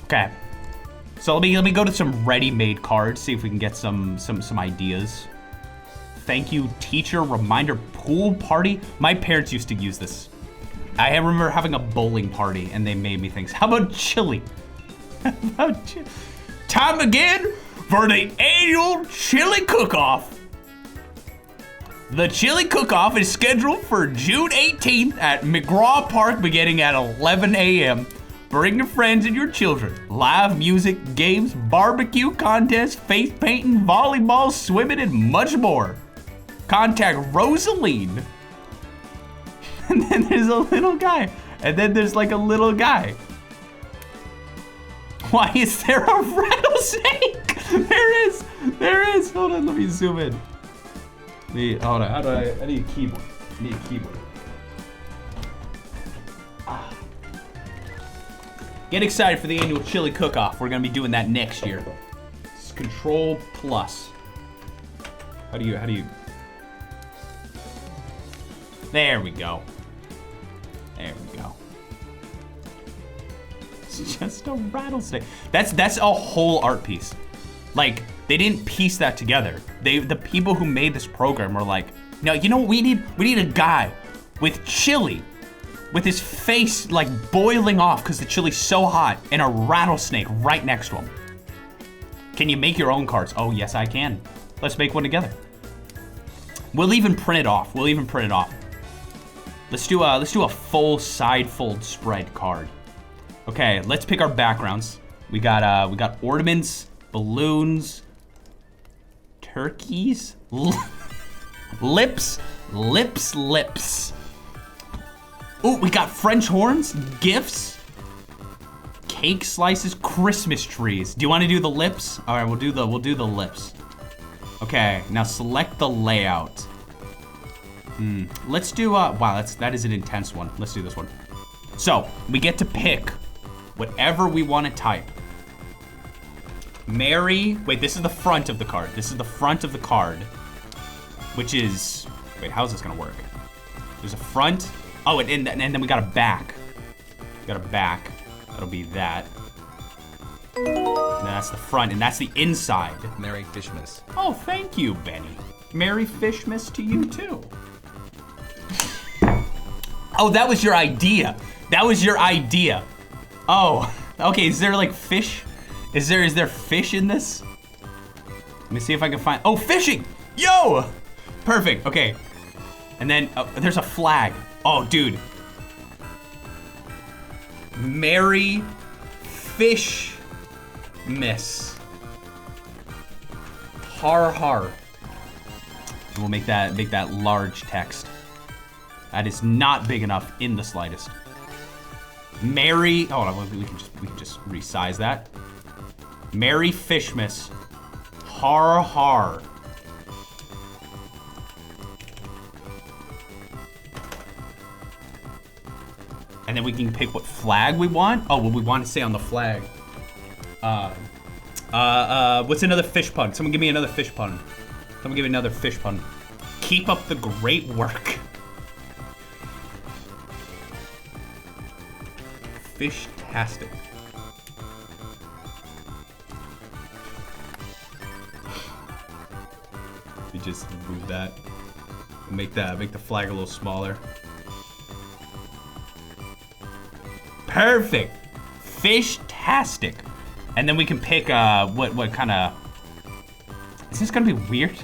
Okay. So let me go to some ready-made cards, see if we can get some ideas. Thank you, teacher. Reminder pool party. My parents used to use this. I remember having a bowling party and they made me think, how about chili? Time again for the annual chili cook-off. The chili cook-off is scheduled for June 18th at McGraw Park beginning at 11 a.m. Bring your friends and your children. Live music, games, barbecue contests, face painting, volleyball, swimming, and much more. Contact Rosaline. And then there's a little guy. And then there's like a little guy. Why is there a rattlesnake? There is. Hold on, let me zoom in. Hold on, I need a keyboard. Get excited for the annual chili cook-off. We're gonna be doing that next year. It's Control Plus. How do you? There we go. It's just a rattlesnake. That's a whole art piece. Like, they didn't piece that together. The people who made this program were like, no, you know what we need? We need a guy with chili, with his face like boiling off because the chili's so hot, and a rattlesnake right next to him. Can you make your own cards? Oh, yes, I can. Let's make one together. We'll even print it off. Let's do a full side fold spread card. Okay, let's pick our backgrounds. We got ornaments, balloons, turkeys, lips. Ooh, we got French horns, gifts, cake slices, Christmas trees. Do you want to do the lips? All right, we'll do the lips. Okay, now select the layout. Let's do wow, that is an intense one. Let's do this one. So we get to pick whatever we want to type. Wait, this is the front of the card. Which is, wait, how's this gonna work? There's a front. Oh, and then we got a back. That'll be that. And that's the front, and that's the inside. Merry Fishmas. Oh, thank you, Benny. Merry Fishmas to you too. Oh, that was your idea. Oh, okay, is there like fish? Is there fish in this? Let me see if I can find, oh, fishing! Yo! Perfect, okay. And then there's a flag. Oh, dude. Merry Fishmas. Har har. We'll make that large text. That is not big enough in the slightest. Merry, hold on, we can just resize that. Merry Fishmas. Har har. And then we can pick what flag we want. Oh, what we want to say on the flag. What's another fish pun? Someone give me another fish pun. Someone give me another fish pun. Keep up the great work. Fishtastic. We just move that. Make the flag a little smaller. Perfect. Fishtastic. And then we can pick what kind of. Is this gonna be weird?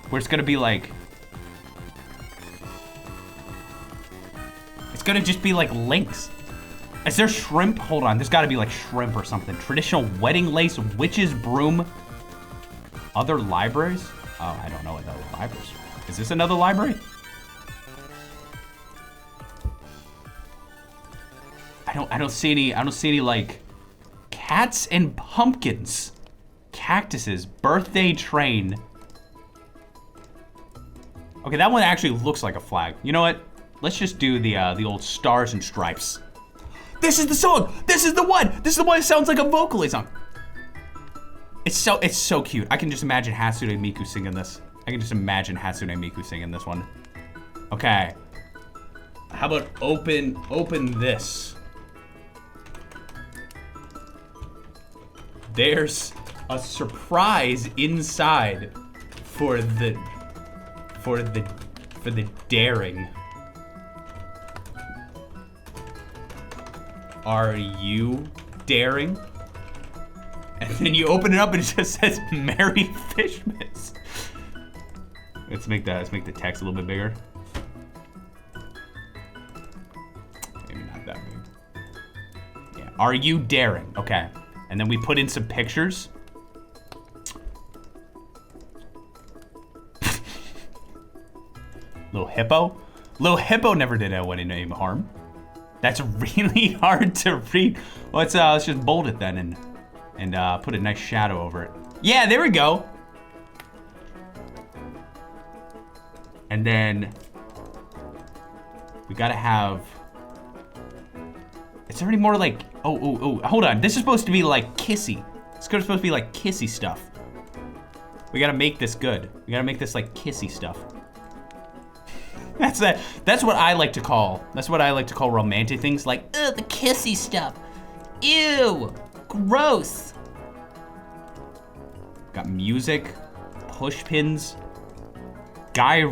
Where it's gonna be like. It's gonna just be like links. Is there shrimp? Hold on, there's gotta be like shrimp or something. Traditional wedding lace, witch's broom. Other libraries? Oh, I don't know what other libraries. Is this another library? I don't see any like cats and pumpkins. Cactuses, birthday train. Okay, that one actually looks like a flag. You know what? Let's just do the old stars and stripes. This is the song. This is the one. This is the one that sounds like a vocally song. It's so cute. I can just imagine Hatsune Miku singing this. I can just imagine Hatsune Miku singing this one. Okay. How about open this? There's a surprise inside for the daring. Are you daring? And then you open it up and it just says Merry Fishmas. Let's make the text a little bit bigger. Maybe not that big. Yeah. Are you daring? Okay. And then we put in some pictures. Little hippo. Little hippo never did any harm. That's really hard to read. Let's just bold it then and put a nice shadow over it. Yeah, there we go. And then we gotta have. Is there any more like? Oh, hold on. This is supposed to be like kissy. It's supposed to be like kissy stuff. We gotta make this good. We gotta make this like kissy stuff. That's what I like to call. That's what I like to call romantic things, like ugh, the kissy stuff. Ew, gross. Got music, push pins, guy.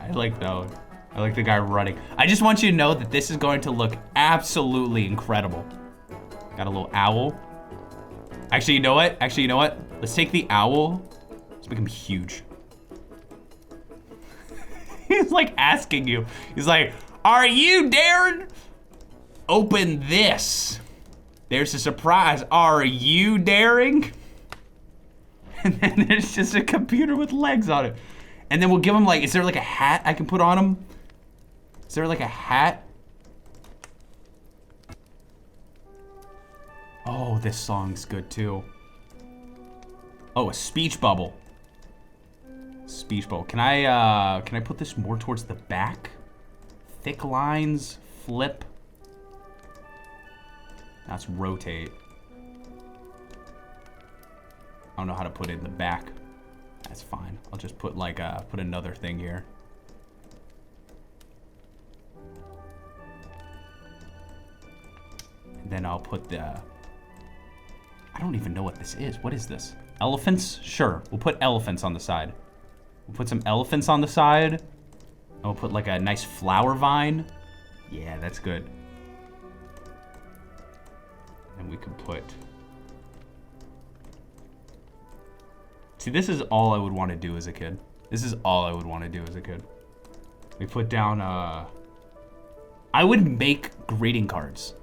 I like those. I like the guy running. I just want you to know that this is going to look absolutely incredible. Got a little owl. Actually, you know what? Let's take the owl. Let's make him huge. He's like asking you. He's like, are you daring? Open this. There's a surprise. Are you daring? And then there's just a computer with legs on it. And then we'll give him like, is there like a hat I can put on him? Is there like a hat? Oh, this song's good too. Oh, a speech bubble. Speech bubble. Can I put this more towards the back? Thick lines, flip. That's rotate. I don't know how to put it in the back. That's fine. I'll just put like put another thing here. And then I'll put the. I don't even know what this is. What is this? Elephants? Sure. We'll put elephants on the side. We'll put some elephants on the side. And we'll put like a nice flower vine. Yeah, that's good. And we can put. See, this is all I would want to do as a kid. This is all I would want to do as a kid. We put down, I would make greeting cards.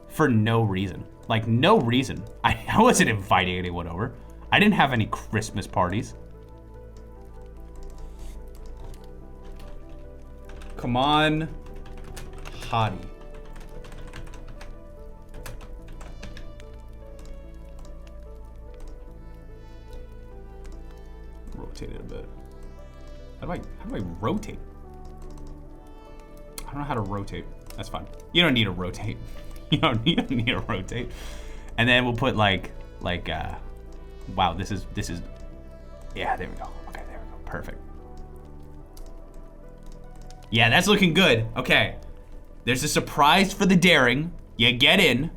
For no reason. Like, no reason. I wasn't inviting anyone over. I didn't have any Christmas parties. Come on, hottie. Rotate it a bit. How do I rotate? I don't know how to rotate. That's fine. You don't need to rotate. You don't need to rotate. And then we'll put like wow, this is, yeah, there we go. Okay, there we go, perfect. Yeah, that's looking good. Okay, there's a surprise for the daring. You get in.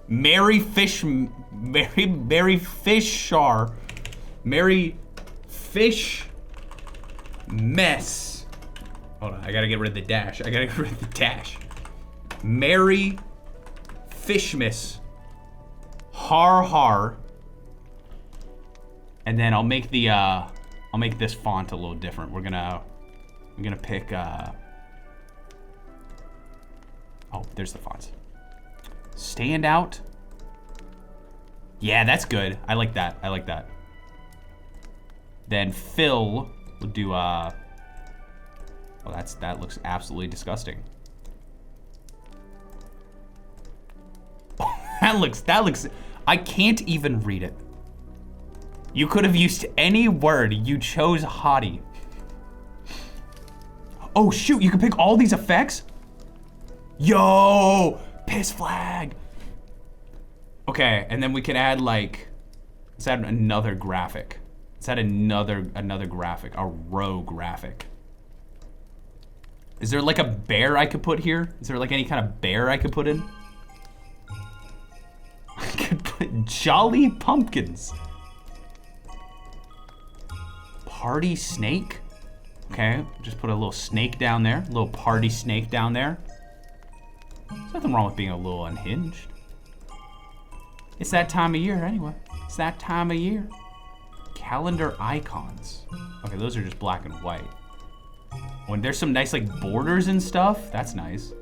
Merry Fish Mess. Hold on, I gotta get rid of the dash. Merry Fishmas. Har har. And then I'll make the I'll make this font a little different. I'm gonna pick oh, there's the fonts. Stand out. Yeah, that's good. I like that. Then fill, we'll do oh, that looks absolutely disgusting. that looks, I can't even read it. You could have used any word. You chose hottie. Oh shoot, you can pick all these effects? Yo, piss flag. Okay, and then we can add like, let's add another graphic. Let's add another graphic, a row graphic. Is there like a bear I could put here? Is there like any kind of bear I could put in? I could put Jolly Pumpkins. Party snake? Okay, just put a little snake down there. A little party snake down there. There's nothing wrong with being a little unhinged. It's that time of year anyway. It's that time of year. Calendar icons. Okay, those are just black and white. When there's some nice like borders and stuff, that's nice.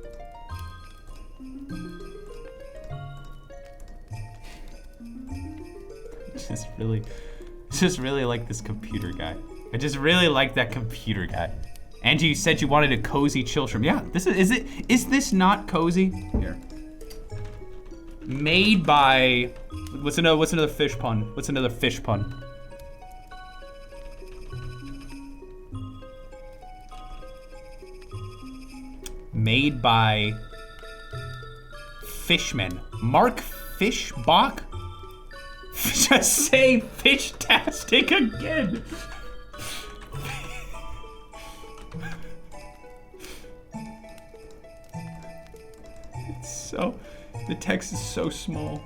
Just really like this computer guy. I just really like that computer guy. Angie, you said you wanted a cozy chill trim. Yeah, this is this not cozy? Here. Made by, what's another fish pun? What's another fish pun? Made by Fishmen. Mark Fishbach? Just say Fishtastic again. It's so, the text is so small.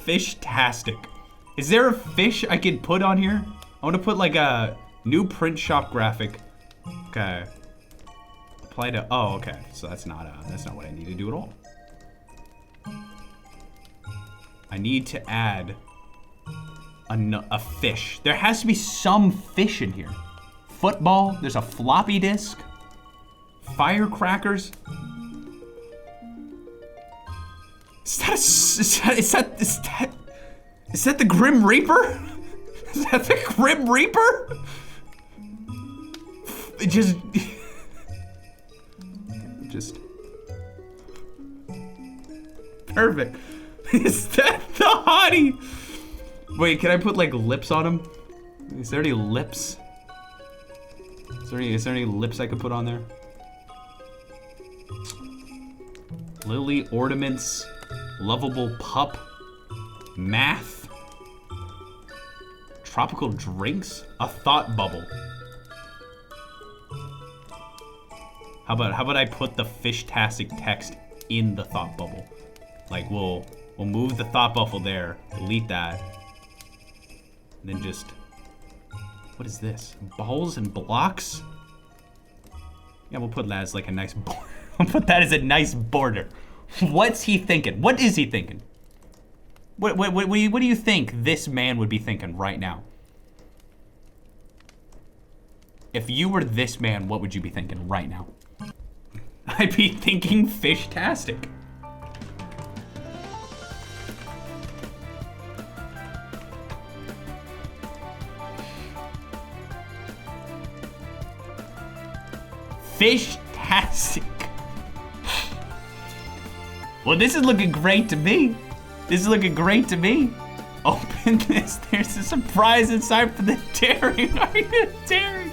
Fishtastic. Is there a fish I could put on here? I want to put like a new print shop graphic. Okay. Apply to, oh, okay. So that's not what I need to do at all. I need to add a fish. There has to be some fish in here. Football, there's a floppy disk. Firecrackers. Is that the Grim Reaper? Is that the Grim Reaper? Just perfect. Is that the hottie? Wait, can I put like lips on him? Is there any lips? Is there any lips I could put on there? Lily ornaments, lovable pup, math, tropical drinks, a thought bubble. How about I put the Fishtastic text in the thought bubble? Like we'll move the thought bubble there, delete that, and then just, what is this? Balls and blocks? Yeah, we'll put that as like a nice border. We'll put that as a nice border. What's he thinking? What is he thinking? What do you think this man would be thinking right now? If you were this man, what would you be thinking right now? I'd be thinking Fishtastic. Fishtastic. Well, this is looking great to me. This is looking great to me. Open this. There's a surprise inside for the daring. Are you daring?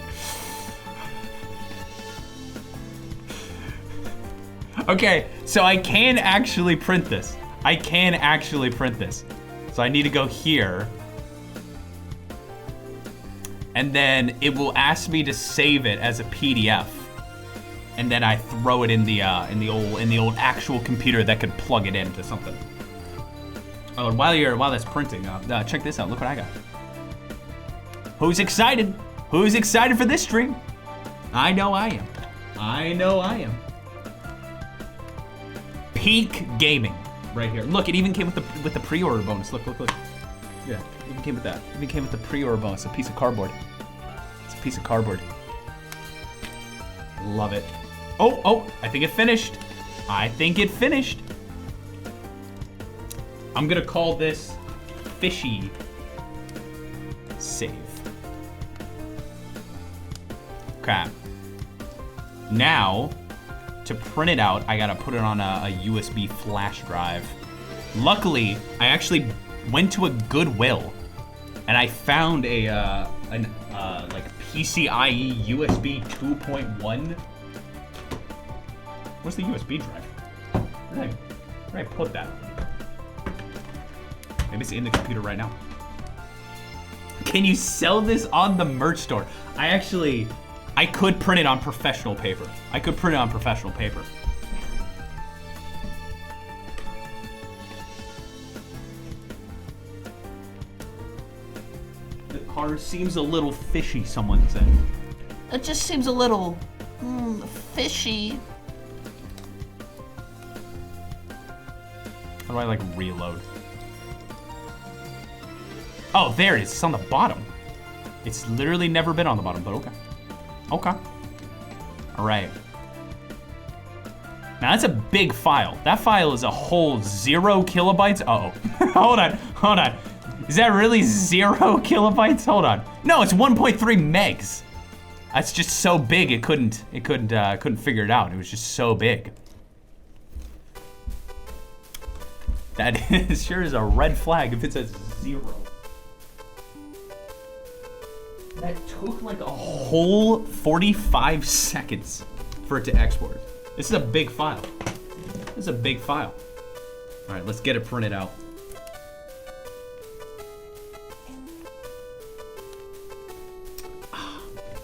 Okay, so I can actually print this. I can actually print this. So I need to go here. And then it will ask me to save it as a PDF. And then I throw it in the old actual computer that could plug it into something. Oh, and while that's printing, check this out. Look what I got. Who's excited? Who's excited for this stream? I know I am. I know I am. Peak gaming, right here. Look, it even came with the pre-order bonus. Look. Yeah, it even came with that. It even came with the pre-order bonus. A piece of cardboard. It's a piece of cardboard. Love it. Oh, I think it finished. I think it finished. I'm gonna call this Fishy Save. Okay. Now, to print it out, I gotta put it on a USB flash drive. Luckily, I actually went to a Goodwill and I found a like PCIe USB 2.1. Where's the USB drive? Where did I put that? Maybe it's in the computer right now. Can you sell this on the merch store? I could print it on professional paper. I could print it on professional paper. The card seems a little fishy, someone said. It just seems a little fishy. How do I reload? Oh, there it is. It's on the bottom. It's literally never been on the bottom, but okay. Okay. All right. Now that's a big file. That file is a whole 0 kilobytes. Uh-oh. Hold on. Is that really 0 kilobytes? Hold on. No, it's 1.3 megs. That's just so big it couldn't figure it out. It was just so big. That sure is a red flag if it says 0. That took a whole 45 seconds for it to export. This is a big file. This is a big file. All right, let's get it printed out.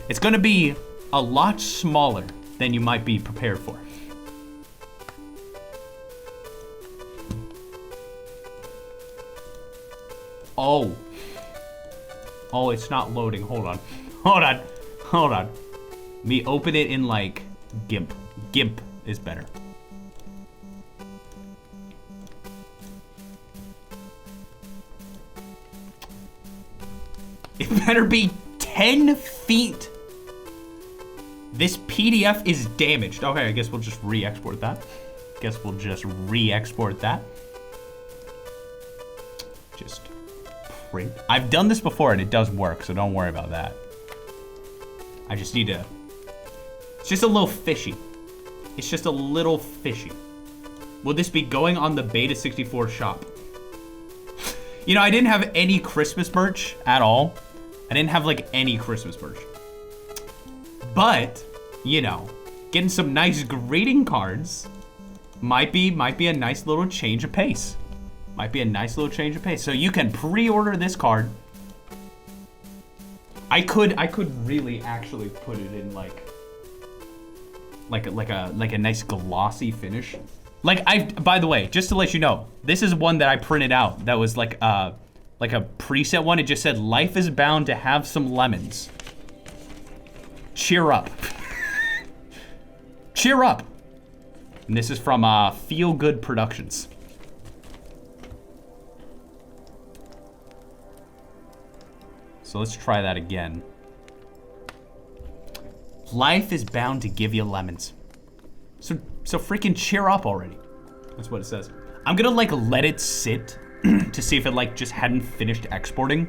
It's gonna be a lot smaller than you might be prepared for. Oh, it's not loading. Hold on. Me open it in GIMP. GIMP is better. It better be 10 feet. This PDF is damaged. Okay, I guess we'll just re-export that. Just print. I've done this before and it does work, so don't worry about that. I just need to... It's just a little fishy. Will this be going on the Beta 64 shop? You know, I didn't have any Christmas merch at all. I didn't have any Christmas merch. But, you know, getting some nice greeting cards might be a nice little change of pace. So you can pre-order this card. I could really actually put it in like a nice glossy finish. By the way, just to let you know, this is one that I printed out that was like a preset one. It just said, "Life is bound to have some lemons. Cheer up." Cheer up. And this is from Feel Good Productions. So let's try that again. Life is bound to give you lemons. So freaking cheer up already. That's what it says. I'm gonna let it sit to see if it just hadn't finished exporting.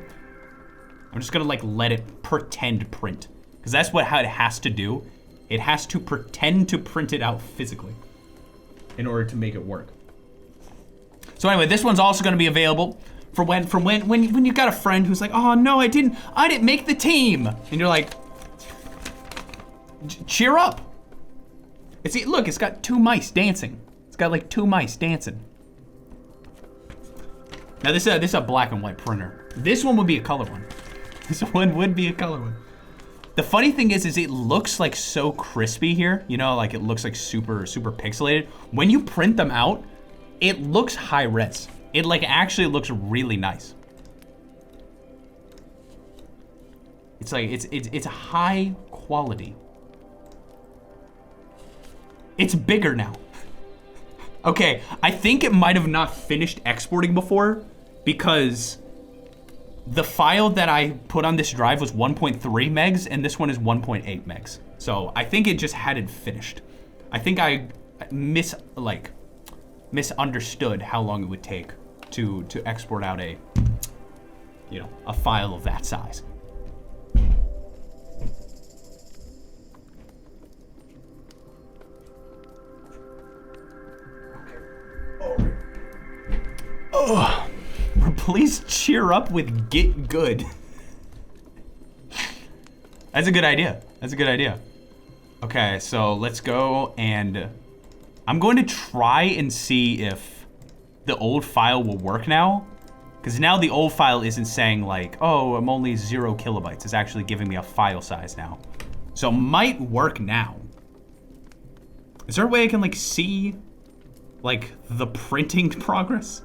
I'm just gonna let it pretend print. Because that's how it has to do. It has to pretend to print it out physically in order to make it work. So anyway, this one's also going to be available for when you got a friend who's like, oh no, I didn't make the team, and you're like, cheer up. Look, it's got 2 mice dancing. It's got like 2 mice dancing. Now this is a black and white printer. This one would be a color one. This one would be a color one. The funny thing is it looks like so crispy here. You know, like it looks like super pixelated. When you print them out, it looks high res. It like actually looks really nice. It's like it's high quality. It's bigger now. Okay, I think it might have not finished exporting before because the file that I put on this drive was 1.3 megs and this one is 1.8 megs. So I think it just hadn't finished. I think I misunderstood how long it would take to export out a file of that size. Oh, please cheer up with get good. That's a good idea. That's a good idea. Okay, so let's go and I'm going to try and see if the old file will work now. Because now the old file isn't saying like, oh, I'm only 0 kilobytes. It's actually giving me a file size now. So it might work now. Is there a way I can like see like the printing progress?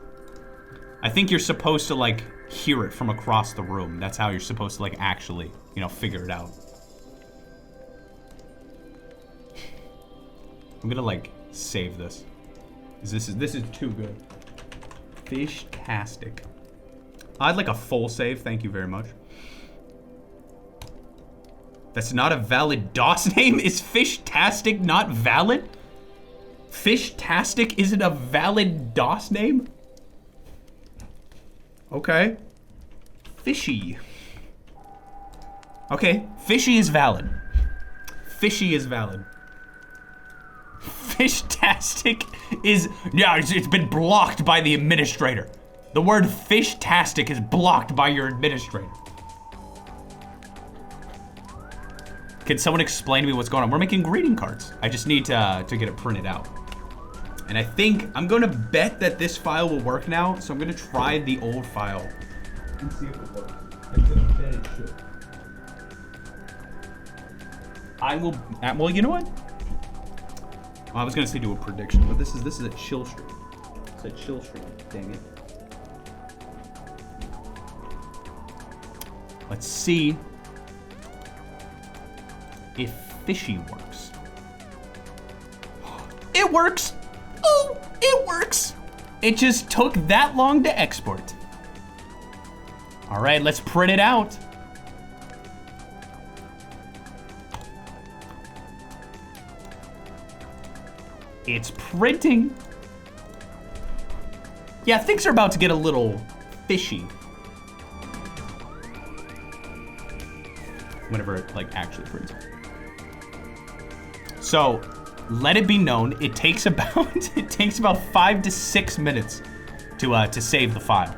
I think you're supposed to like hear it from across the room. That's how you're supposed to like actually, figure it out. I'm gonna like save this. This is too good. Fishtastic. I'd like a full save, thank you very much. That's not a valid DOS name? Is Fishtastic not valid? Fishtastic isn't a valid DOS name? Okay. Fishy. Okay, fishy is valid. Fishy is valid. Fishtastic is, yeah, it's been blocked by the administrator. The word Fishtastic is blocked by your administrator. Can someone explain to me what's going on? We're making greeting cards. I just need to get it printed out. And I think, I'm gonna bet that this file will work now, so I'm gonna try the old file and see if it works. I'm gonna bet it should. I will, well, you know what? Well, I was gonna say do a prediction, but this is a chill stream. It's a chill stream, dang it. Let's see if fishy works. It works! Oh, it works! It just took that long to export. All right, let's print it out. It's printing. Yeah, things are about to get a little fishy. Whenever it like actually prints. So, let it be known, it takes about 5 to 6 minutes to save the file.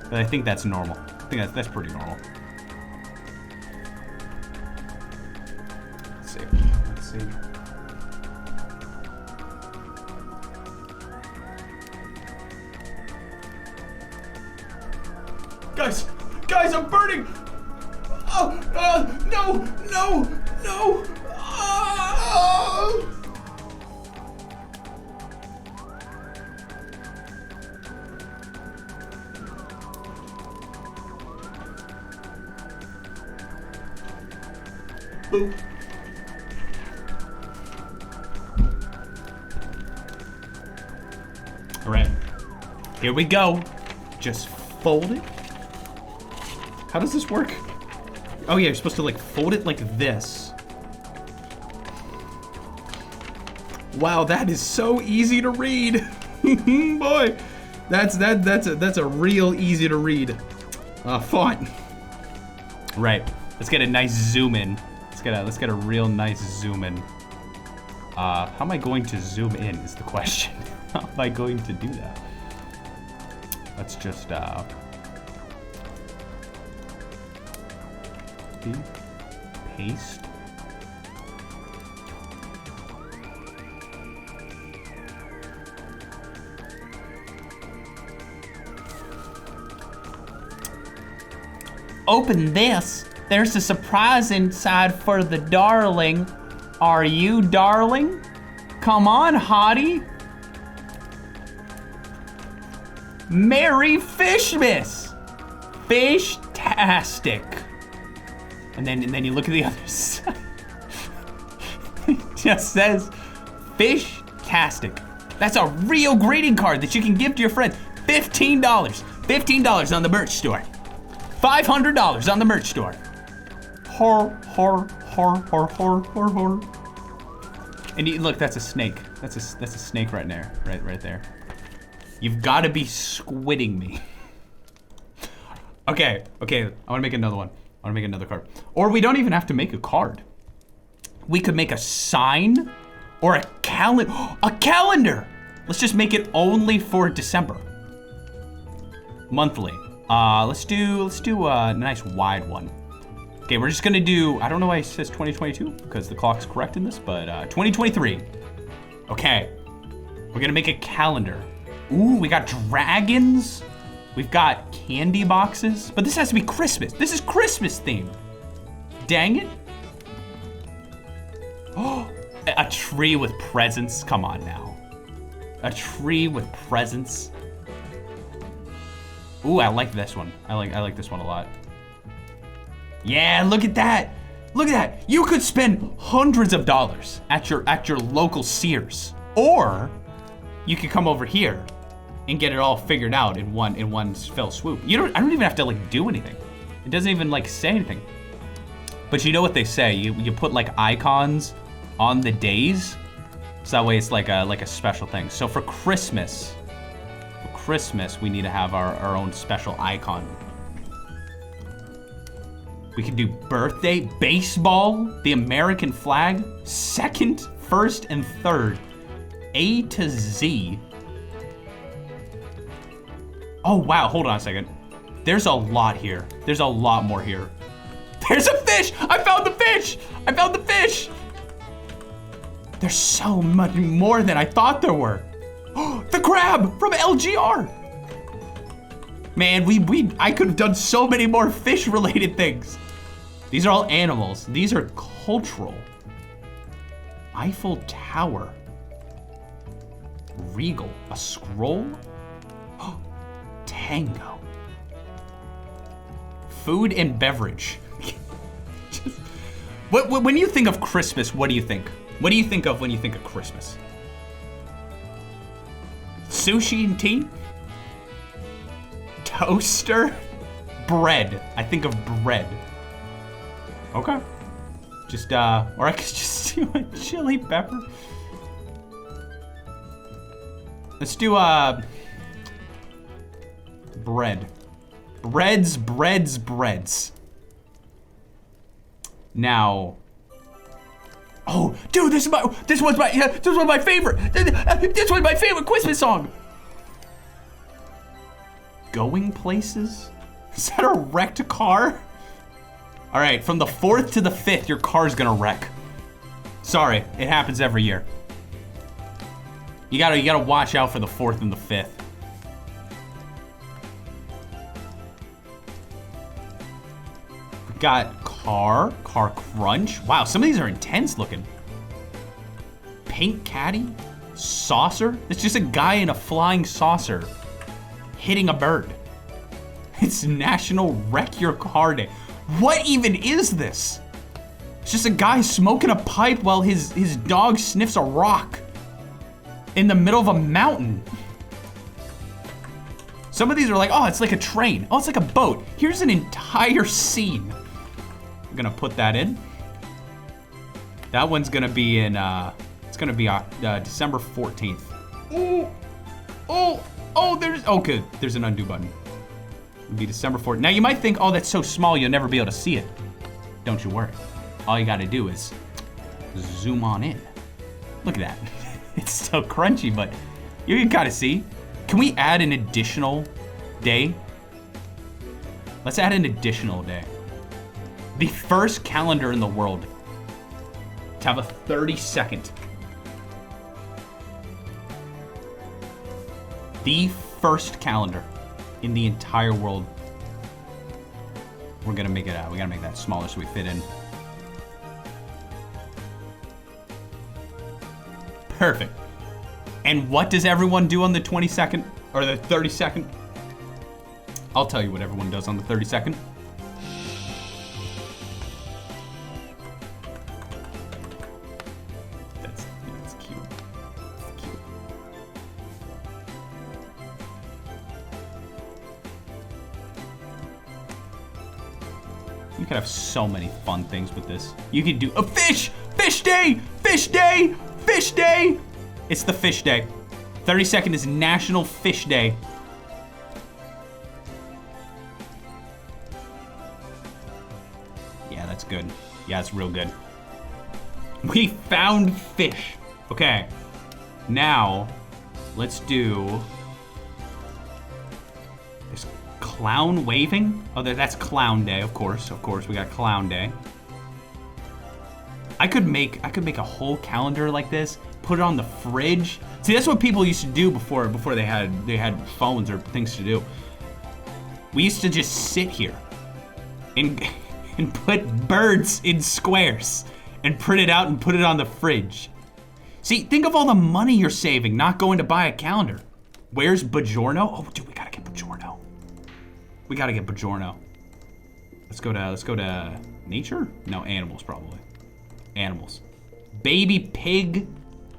But I think that's normal. I think that's pretty normal. Let's see. Let's see. Guys, I'm burning! Oh, no! Oh! Boop. All right, here we go. Just fold it. How does this work? Oh yeah, you're supposed to like fold it like this. Wow, that is so easy to read. Boy, that's a real easy to read font. Right, let's get a nice zoom in. Let's get a real nice zoom in. How am I going to zoom in is the question. How am I going to do that? Let's just, paste. Open this. There's a surprise inside for the darling. Are you darling? Come on, hottie. Merry Fishmas. Fishtastic. And then you look at the other side. It just says Fishtastic. That's a real greeting card that you can give to your friend. $15. $15 on the merch store. $500 on the merch store. Hor. And look, that's a snake. That's a snake right there, right there. You've got to be squidding me. Okay. I want to make another one. I want to make another card. Or we don't even have to make a card. We could make a sign or a calendar. A calendar. Let's just make it only for December. Monthly. Let's do a nice wide one. Okay, we're just gonna do, I don't know why it says 2022, because the clock's correct in this, but 2023. Okay, we're gonna make a calendar. Ooh, we got dragons. We've got candy boxes, but this has to be Christmas. This is Christmas themed. Dang it. Oh, a tree with presents, come on now. A tree with presents. Ooh, I like this one. I like this one a lot. Yeah, look at that. Look at that. You could spend hundreds of dollars at your local Sears, or you could come over here and get it all figured out in one fell swoop. I don't even have to like do anything. It doesn't even like say anything. But you know what they say? You put like icons on the days, so that way it's like a special thing. So for Christmas, we need to have our own special icon. We can do birthday, baseball, the American flag, second, first, and third, A to Z. Oh wow, hold on a second. There's a lot here. There's a lot more here. There's a fish! I found the fish! I found the fish! There's so much more than I thought there were. The crab from LGR. Man, I could have done so many more fish-related things. These are all animals. These are cultural. Eiffel Tower. Regal. A scroll? Tango. Food and beverage. When you think of Christmas, what do you think? What do you think of when you think of Christmas? Sushi and tea? Toaster? Bread. I think of bread. Okay. Just, or I could just do a chili pepper. Let's do, bread. Breads. Now, oh, dude, this was my favorite. This was my favorite Christmas song. Going places? Is that a wrecked car? All right, from the 4th to the 5th, your car's gonna wreck. Sorry, it happens every year. You gotta watch out for the 4th and the 5th. We got car crunch. Wow, some of these are intense looking. Pink caddy, saucer. It's just a guy in a flying saucer hitting a bird. It's National Wreck Your Car Day. What even is this? It's just a guy smoking a pipe while his dog sniffs a rock in the middle of a mountain. Some of these are like, oh, it's like a train. Oh, it's like a boat. Here's an entire scene. I'm gonna put that in. That one's gonna be in, it's gonna be December 14th. Oh, good. There's an undo button. It'll be December 14th. Now you might think, oh, that's so small, you'll never be able to see it. Don't you worry. All you gotta do is zoom on in. Look at that. It's so crunchy, but you can kind of see. Can we add an additional day? Let's add an additional day. The first calendar in the world to have a 30-second. The first calendar in the entire world. We're gonna make it out. We gotta make that smaller so we fit in. Perfect. And what does everyone do on the 22nd? Or the 32nd? I'll tell you what everyone does on the 32nd. That's cute. That's cute. You could have so many fun things with this. You could do a fish! Fish day! Fish day! Fish day! It's the fish day. 32nd is National Fish Day. Yeah, that's good. Yeah, it's real good. We found fish. Okay. Now, let's do this clown waving. Oh, that's clown day, of course. Of course, we got clown day. I could make a whole calendar like this, put it on the fridge. See, that's what people used to do before they had phones or things to do. We used to just sit here and put birds in squares and print it out and put it on the fridge. See, think of all the money you're saving not going to buy a calendar. Where's Bajorno? Oh, dude, we gotta get Bajorno. We gotta get Bajorno. Let's go to nature? No, animals probably. Animals. Baby pig,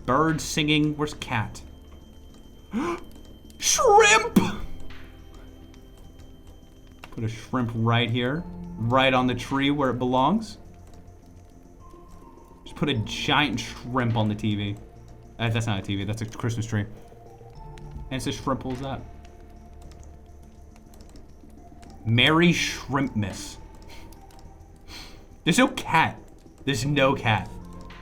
bird singing. Where's cat? Shrimp! Put a shrimp right here, right on the tree where it belongs. Just put a giant shrimp on the TV. That's not a TV, that's a Christmas tree. And it says shrimp pulls that. Merry Shrimpmas. There's no cat. There's no cat.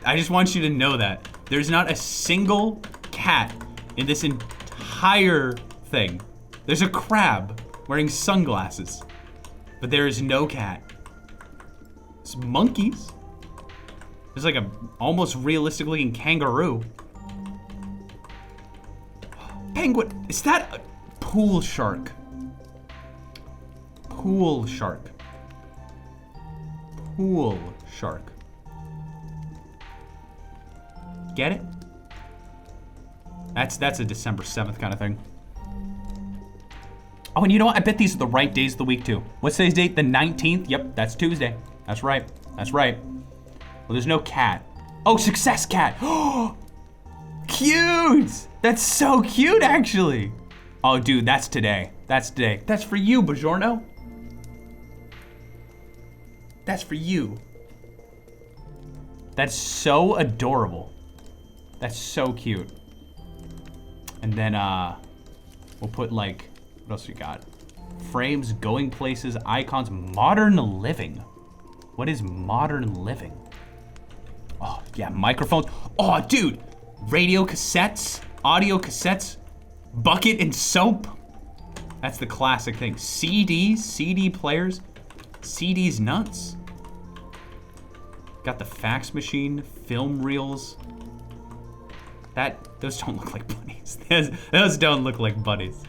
I just want you to know that. There's not a single cat in this entire thing. There's a crab wearing sunglasses, but there is no cat. It's monkeys. There's like a almost realistic looking kangaroo. Penguin. Is that a pool shark? Pool shark. Pool shark. Get it? That's a December 7th kind of thing. Oh, and you know what? I bet these are the right days of the week too. What's today's date? The 19th? Yep, that's Tuesday. That's right. That's right. Well, there's no cat. Oh, success cat. Oh, cute. That's so cute, actually. Oh, dude, that's today. That's today. That's for you, Bajorno. That's for you. That's so adorable. That's so cute. And then we'll put like, what else we got? Frames, going places, icons, modern living. What is modern living? Oh yeah, microphones. Oh dude, radio cassettes, audio cassettes, bucket and soap. That's the classic thing. CDs, CD players, CDs nuts. Got the fax machine, film reels. Those don't look like bunnies. Those don't look like bunnies.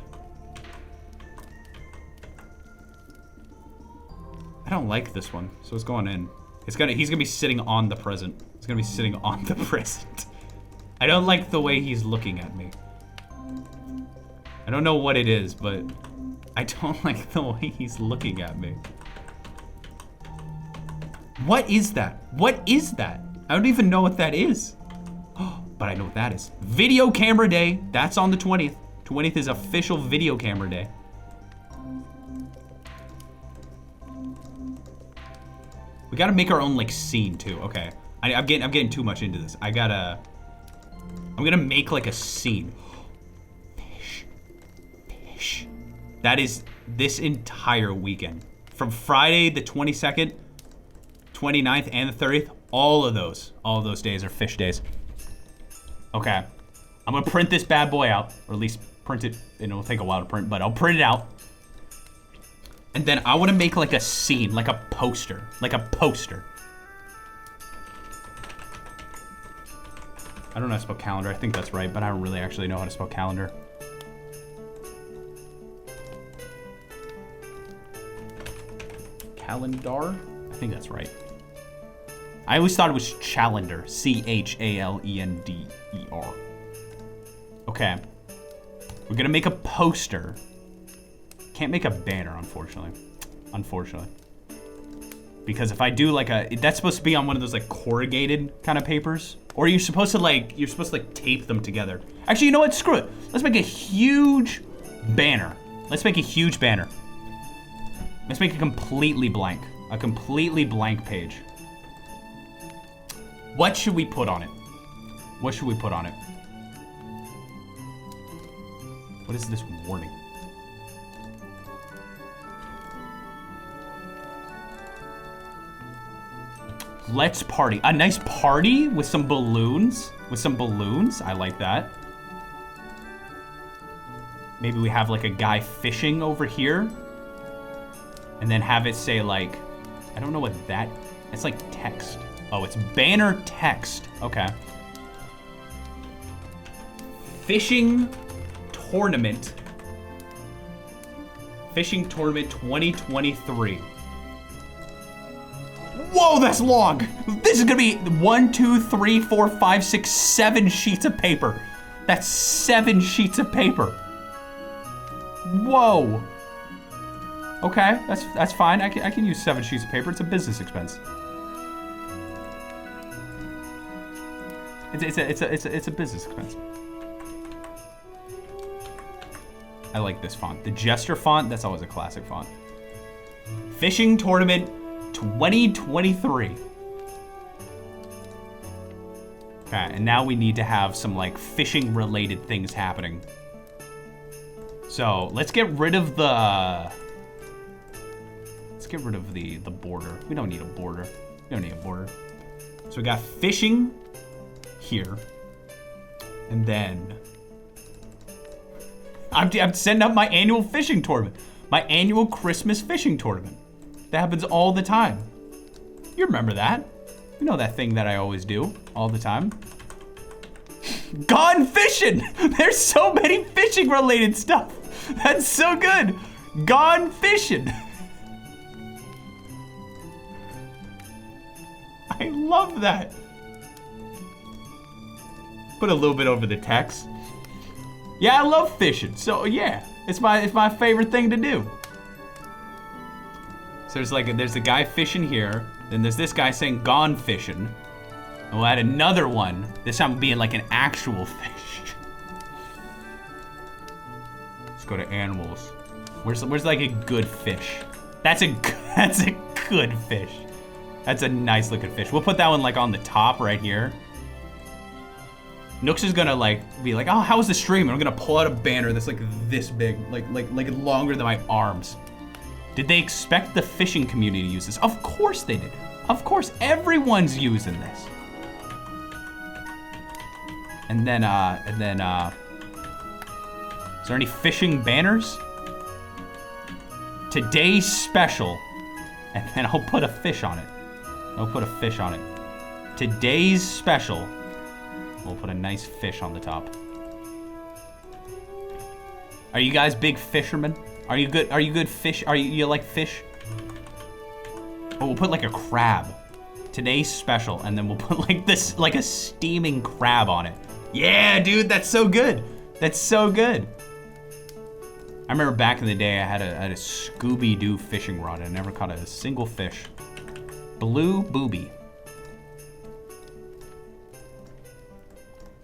I don't like this one, so it's going in. He's gonna be sitting on the present. He's gonna be sitting on the present. I don't like the way he's looking at me. I don't know what it is, but I don't like the way he's looking at me. What is that? What is that? I don't even know what that is. But I know what that is. Video camera day. That's on the 20th. 20th is official video camera day. We gotta make our own like scene too. Okay, I'm getting too much into this. I'm gonna make like a scene. Fish. That is this entire weekend. From Friday the 22nd, 29th, and the 30th, all of those days are fish days. Okay. I'm gonna print this bad boy out, or at least print it. It'll take a while to print, but I'll print it out. And then I want to make like a scene, like a poster. Like a poster. I don't know how to spell calendar. I think that's right, but I don't really actually know how to spell calendar. Calendar? I think that's right. I always thought it was Chalender. C-H-A-L-E-N-D-E-R. Okay. We're gonna make a poster. Can't make a banner, unfortunately. Unfortunately. Because if I do like that's supposed to be on one of those like corrugated kind of papers. Or you're supposed to like tape them together. Actually, you know what? Screw it. Let's make a huge banner. Let's make a huge banner. Let's make it completely blank. A completely blank page. What should we put on it? What should we put on it? What is this warning? Let's party. A nice party with some balloons. With some balloons. I like that. Maybe we have like a guy fishing over here. And then have it say like, I don't know what that, it's like text. Oh, it's banner text. Okay. Fishing tournament. Fishing tournament 2023. Whoa, that's long. This is gonna be 1, 2, 3, 4, 5, 6, 7 sheets of paper. That's 7 sheets of paper. Whoa. Okay, that's fine. I can use 7 sheets of paper. It's a business expense. It's a business expense. I like this font. The Jester font, that's always a classic font. Fishing Tournament 2023. Okay, and now we need to have some like fishing related things happening. So let's get rid of the border. We don't need a border. We don't need a border. So we got fishing here. And then I'm setting up my annual fishing tournament. My annual Christmas fishing tournament. That happens all the time. You remember that. You know that thing that I always do all the time. Gone fishing! There's so many fishing related stuff. That's so good. Gone fishing. I love that. Put a little bit over the text. Yeah, I love fishing. So yeah, it's my favorite thing to do. So there's a guy fishing here. Then there's this guy saying gone fishing. And we'll add another one. This time being like an actual fish. Let's go to animals. Where's like a good fish? That's a good fish. That's a nice looking fish. We'll put that one like on the top right here. Nooks is gonna like be like, oh, how was the stream? And I'm gonna pull out a banner that's like this big, like longer than my arms. Did they expect the fishing community to use this? Of course they did. Of course, everyone's using this. And then, is there any fishing banners? Today's special, and then I'll put a fish on it. I'll put a fish on it. Today's special. We'll put a nice fish on the top. Are you guys big fishermen? Are you good fish? You like fish? Oh, we'll put like a crab. Today's special, and then we'll put like this, like a steaming crab on it. Yeah, dude, that's so good. That's so good. I remember back in the day, I had a Scooby-Doo fishing rod. I never caught a single fish. Blue booby.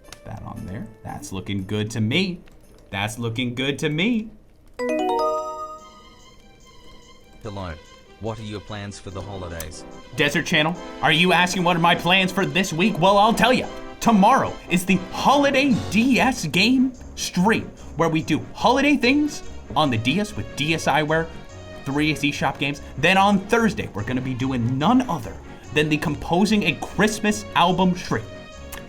Put that on there. That's looking good to me. That's looking good to me. Hello. What are your plans for the holidays? Desert Channel, are you asking what are my plans for this week? Well, I'll tell you. Tomorrow is the Holiday DS game stream, where we do holiday things on the DS with DSiWare, 3 eShop games. Then on Thursday, we're gonna be doing none other than the Composing a Christmas album stream.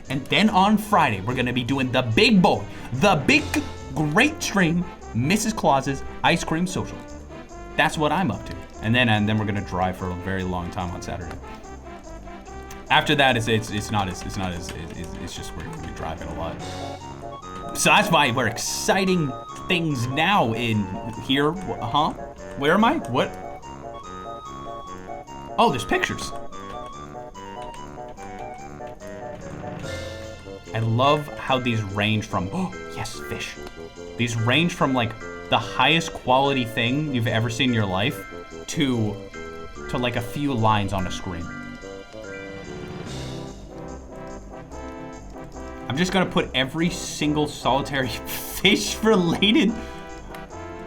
And then on Friday, we're gonna be doing the big boy, the big great stream, Mrs. Claus's Ice Cream Social. That's what I'm up to. And then we're gonna drive for a very long time on Saturday. After that, it's just we're gonna be driving a lot. So that's why we're exciting things now in here, huh? Where am I? What? Oh, there's pictures. I love how these range from, oh, yes, fish. These range from like the highest quality thing you've ever seen in your life to like a few lines on a screen. I'm just gonna put every single solitary fish-related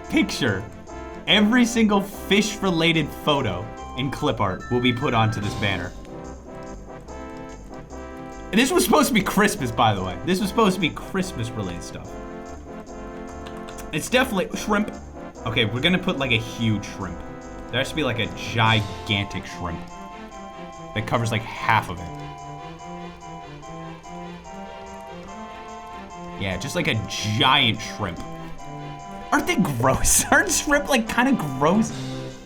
picture, every single fish-related photo in clip art will be put onto this banner. And this was supposed to be Christmas, by the way. This was supposed to be Christmas-related stuff. It's definitely shrimp. Okay, we're gonna put like a huge shrimp. There has to be like a gigantic shrimp that covers like half of it. Yeah, just like a giant shrimp. Aren't they gross? Aren't shrimp like kind of gross?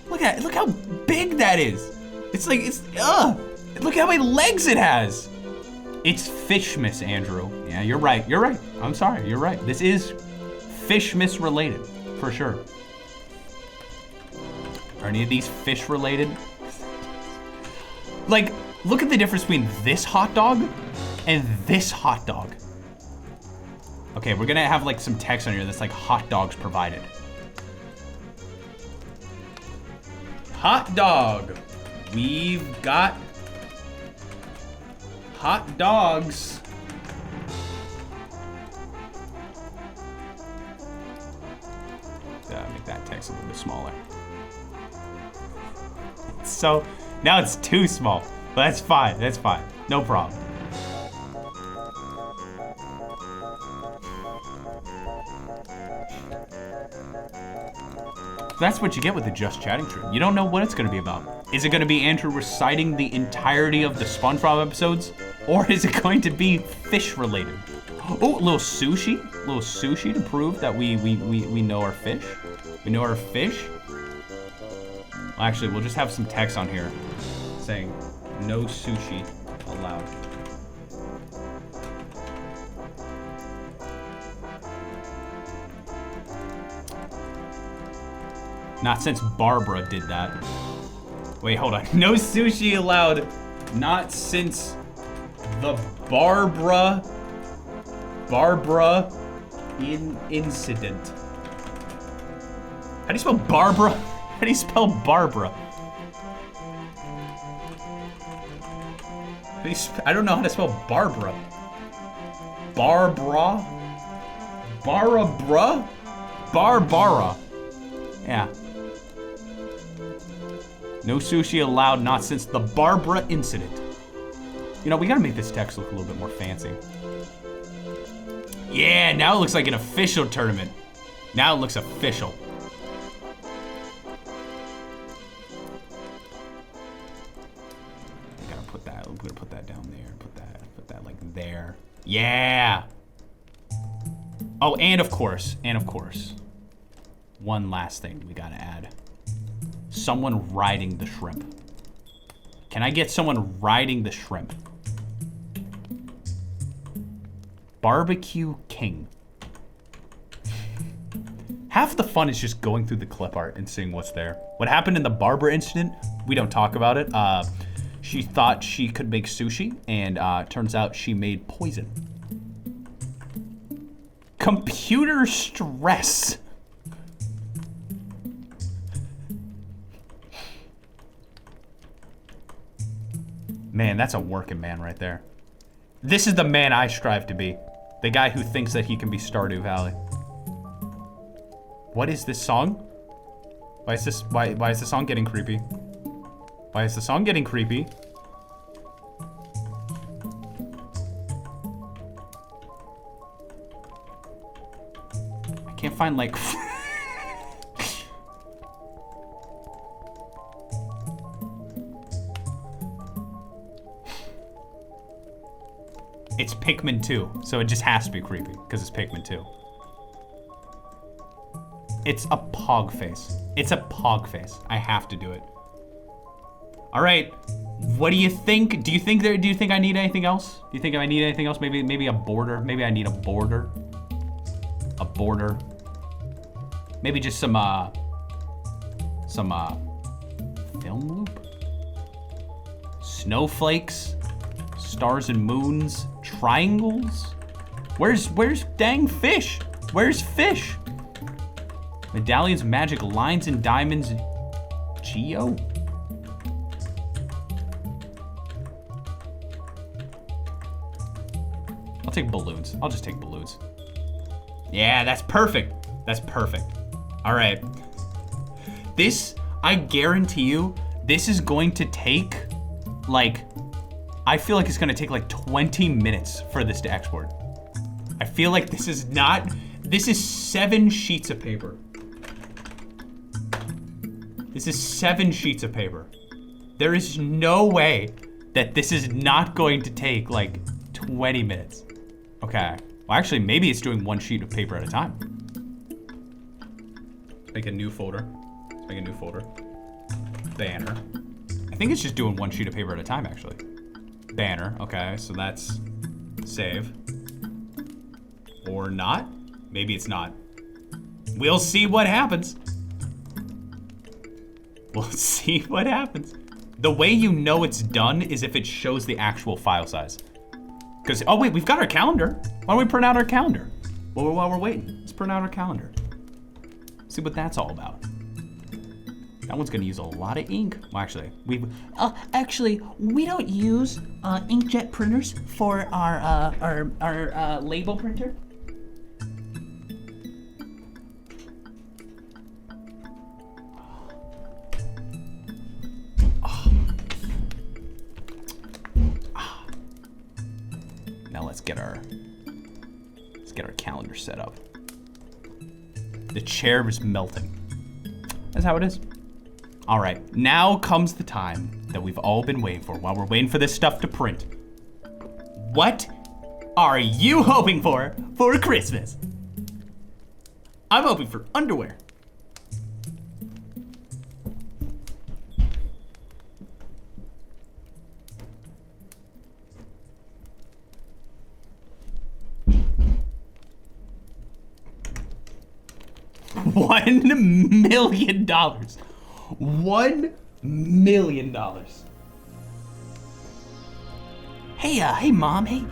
Look at it. Look how big that is. It's like, ugh. Look how many legs it has. It's Fishmas, Andrew. Yeah, you're right. You're right. I'm sorry. You're right. This is Fishmas related, for sure. Are any of these fish related? Like, look at the difference between this hot dog and this hot dog. Okay, we're gonna have like some text on here that's like hot dogs provided. Hot dog. We've got hot dogs. Make that text a little bit smaller. So now it's too small, but that's fine. That's fine. No problem. That's what you get with the Just Chatting stream. You don't know what it's gonna be about. Is it gonna be Andrew reciting the entirety of the SpongeBob episodes? Or is it going to be fish related? Oh, a little sushi. A little sushi to prove that we know our fish. We know our fish. Well, actually, we'll just have some text on here saying no sushi allowed. Not since Barbara did that. Wait, hold on. No sushi allowed. Not since the Barbara incident. How do you spell Barbara? How do you spell Barbara? I don't know how to spell Barbara. Barbara? Barbara. Yeah. No sushi allowed, not since the Barbara incident. You know, we gotta make this text look a little bit more fancy. Yeah, now it looks like an official tournament. Now it looks official. I gotta put that, I'm gonna put that down there. Put that like there. Yeah! Oh, and of course, one last thing we gotta add. Someone riding the shrimp. Can I get someone riding the shrimp? Barbecue King. Half the fun is just going through the clip art and seeing what's there. What happened in the Barbara incident, we don't talk about it. She thought she could make sushi, and turns out she made poison. Computer stress. Man, that's a working man right there. This is the man I strive to be. The guy who thinks that he can be Stardew Valley. What is this song? Why is the song getting creepy? Why is the song getting creepy? I can't find like It's Pikmin 2, so it just has to be creepy because it's Pikmin 2. It's a pog face. It's a pog face. I have to do it. All right. What do you think? Do you think I need anything else? Do you think I need anything else? Maybe a border. Maybe I need a border. A border. Maybe just some film loop. Snowflakes, stars and moons, triangles. Where's dang fish? Where's fish? Medallions, magic lines and diamonds. Geo? I'll take balloons. I'll just take balloons. Yeah, that's perfect. That's perfect. All right. This, I guarantee you, this is going to take, like, I feel like it's gonna take like 20 minutes for this to export. I feel like this is 7 sheets of paper. This is 7 sheets of paper. There is no way that this is not going to take like 20 minutes. Okay. Well, actually, maybe it's doing 1 sheet of paper at a time. Make a new folder. Let's make a new folder. Banner. I think it's just doing 1 sheet of paper at a time, actually. Banner. Okay, so that's save. Or not. Maybe it's not. We'll see what happens. We'll see what happens. The way you know it's done is if it shows the actual file size. Because, oh wait, we've got our calendar. Why don't we print out our calendar? Well, while we're waiting, let's print out our calendar. See what that's all about. That one's gonna use a lot of ink. Well, actually, we don't use inkjet printers for our label printer. Now let's get our calendar set up. The chair is melting. That's how it is. All right, now comes the time that we've all been waiting for while we're waiting for this stuff to print. What are you hoping for Christmas? I'm hoping for underwear. $1 million. $1 million. Hey, Mom.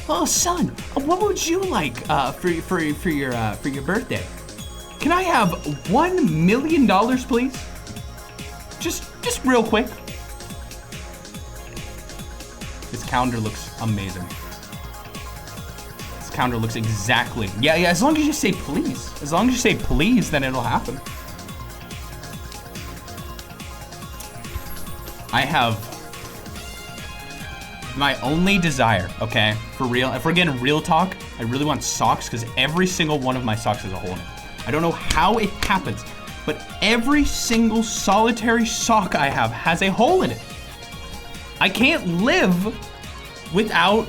Oh, son. What would you like for your birthday? Can I have $1 million, please? Just real quick. This calendar looks amazing. This calendar looks exactly. Yeah, as long as you say please. As long as you say please, then it'll happen. I have my only desire, okay, for real, if we're getting real talk, I really want socks because every single one of my socks has a hole in it. I don't know how it happens, but every single solitary sock I have has a hole in it. I can't live without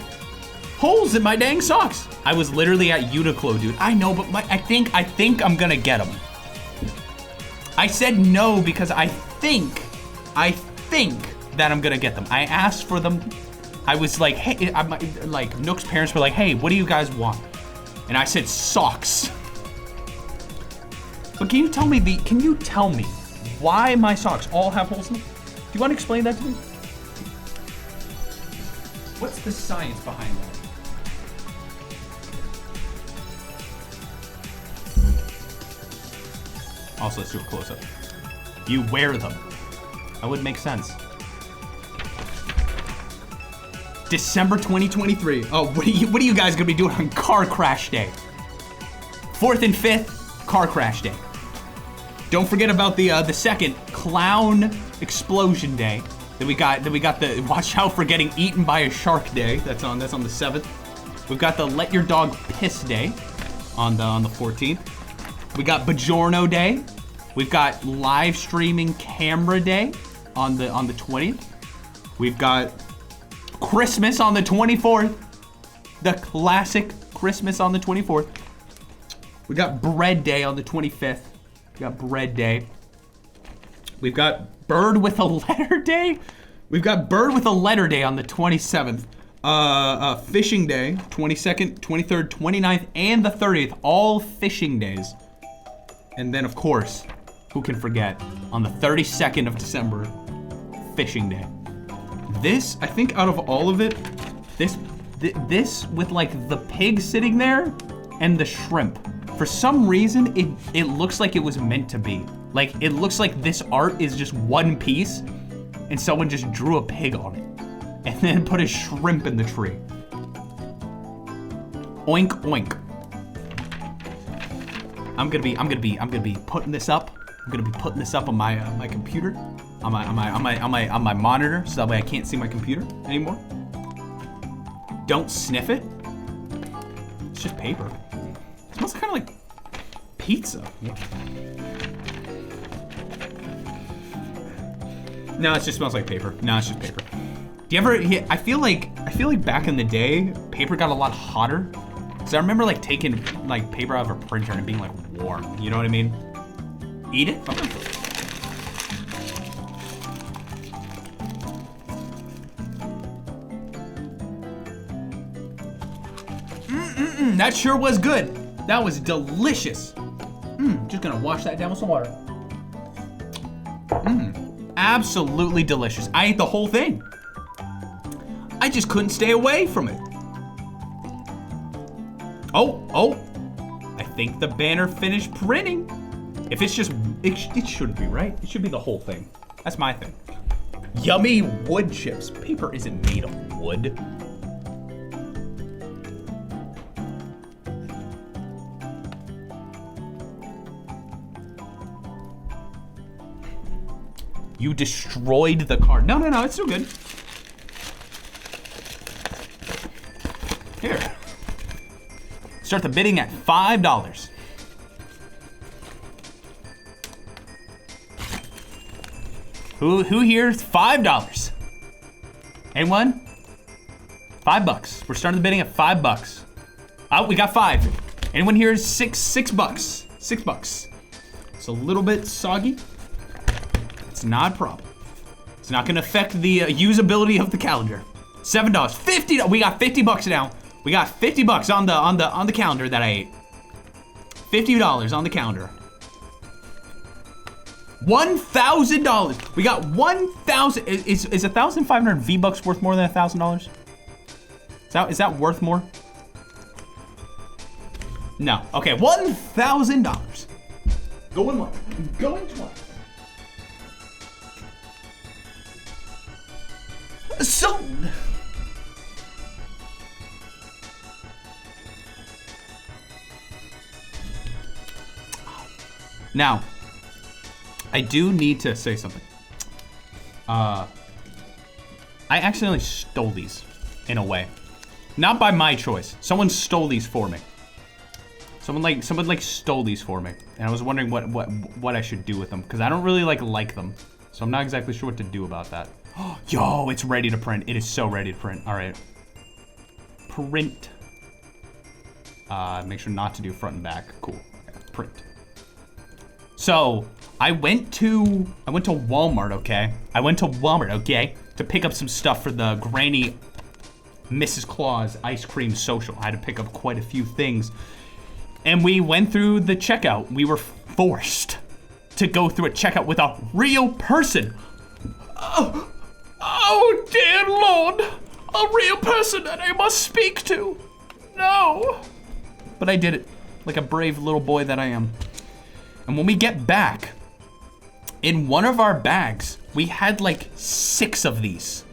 holes in my dang socks. I was literally at Uniqlo, dude. I know, but I think I'm gonna get them. I said no because I think that I'm gonna get them. I asked for them. I was like, hey, like Nook's parents were like, hey, what do you guys want? And I said socks. But can you tell me why my socks all have holes in them? Do you want to explain that to me? What's the science behind that? Also, let's do a close-up. You wear them. That would make sense. December 2023. Oh, what are you guys gonna be doing on car crash day? 4th and 5th, car crash day. Don't forget about the second, clown explosion day. Then we got the watch out for getting eaten by a shark day. That's on the 7th. We've got the let your dog piss day on the 14th. We got Bajorno day. We've got live streaming camera day on the 20th. We've got Christmas on the 24th. The classic Christmas on the 24th. We got Bread Day on the 25th. We got Bread Day. We've got Bird with a Letter Day. We've got Bird with a Letter Day on the 27th. Fishing Day, 22nd, 23rd, 29th, and the 30th. All fishing days. And then, of course, who can forget, on the 32nd of December, Fishing Day. This, I think out of all of it, this with like the pig sitting there and the shrimp. For some reason, it looks like it was meant to be. Like, it looks like this art is just one piece and someone just drew a pig on it and then put a shrimp in the tree. Oink, oink. I'm gonna be putting this up. I'm gonna be putting this up on my my computer, on my monitor, so that way I can't see my computer anymore. Don't sniff it. It's just paper. It smells kind of like pizza. No, it just smells like paper. No, it's just paper. Do you ever? I feel like back in the day, paper got a lot hotter. Cause I remember like taking like paper out of a printer and it being like warm. You know what I mean? Eat it. Okay. That sure was good. That was delicious. Just gonna wash that down with some water. Absolutely delicious. I ate the whole thing. I just couldn't stay away from it. Oh, I think the banner finished printing. If it's just, it shouldn't be, right? It should be the whole thing. That's my thing. Yummy wood chips. Paper isn't made of wood. You destroyed the card. No, it's still good. Here. Start the bidding at $5. Who here is $5? Anyone? $5. We're starting the bidding at $5. Oh, we got 5. Anyone here is $6 bucks? $6. It's a little bit soggy. It's not a problem. It's not gonna affect the usability of the calendar. $7, $50. We got 50 bucks now. We got 50 bucks on the calendar that I ate. $50 on the calendar. $1,000. We got 1,000. Is 1,500 V-Bucks worth more than $1,000? Is that worth more? No. Okay, $1,000. Going once. Going twice. Sold. Now, I do need to say something. I accidentally stole these, in a way. Not by my choice. Someone stole these for me. Someone stole these for me, and I was wondering what I should do with them, because I don't really like them, so I'm not exactly sure what to do about that. Yo, it's ready to print. It is so ready to print. All right, print. Make sure not to do front and back. Cool. Okay, print. So I went to Walmart, okay? To pick up some stuff for the Granny Mrs. Claus ice cream social. I had to pick up quite a few things. And we went through the checkout. We were forced to go through a checkout with a real person. Oh dear Lord, a real person that I must speak to. No. But I did it, like a brave little boy that I am. And when we get back, in one of our bags, we had like 6 of these.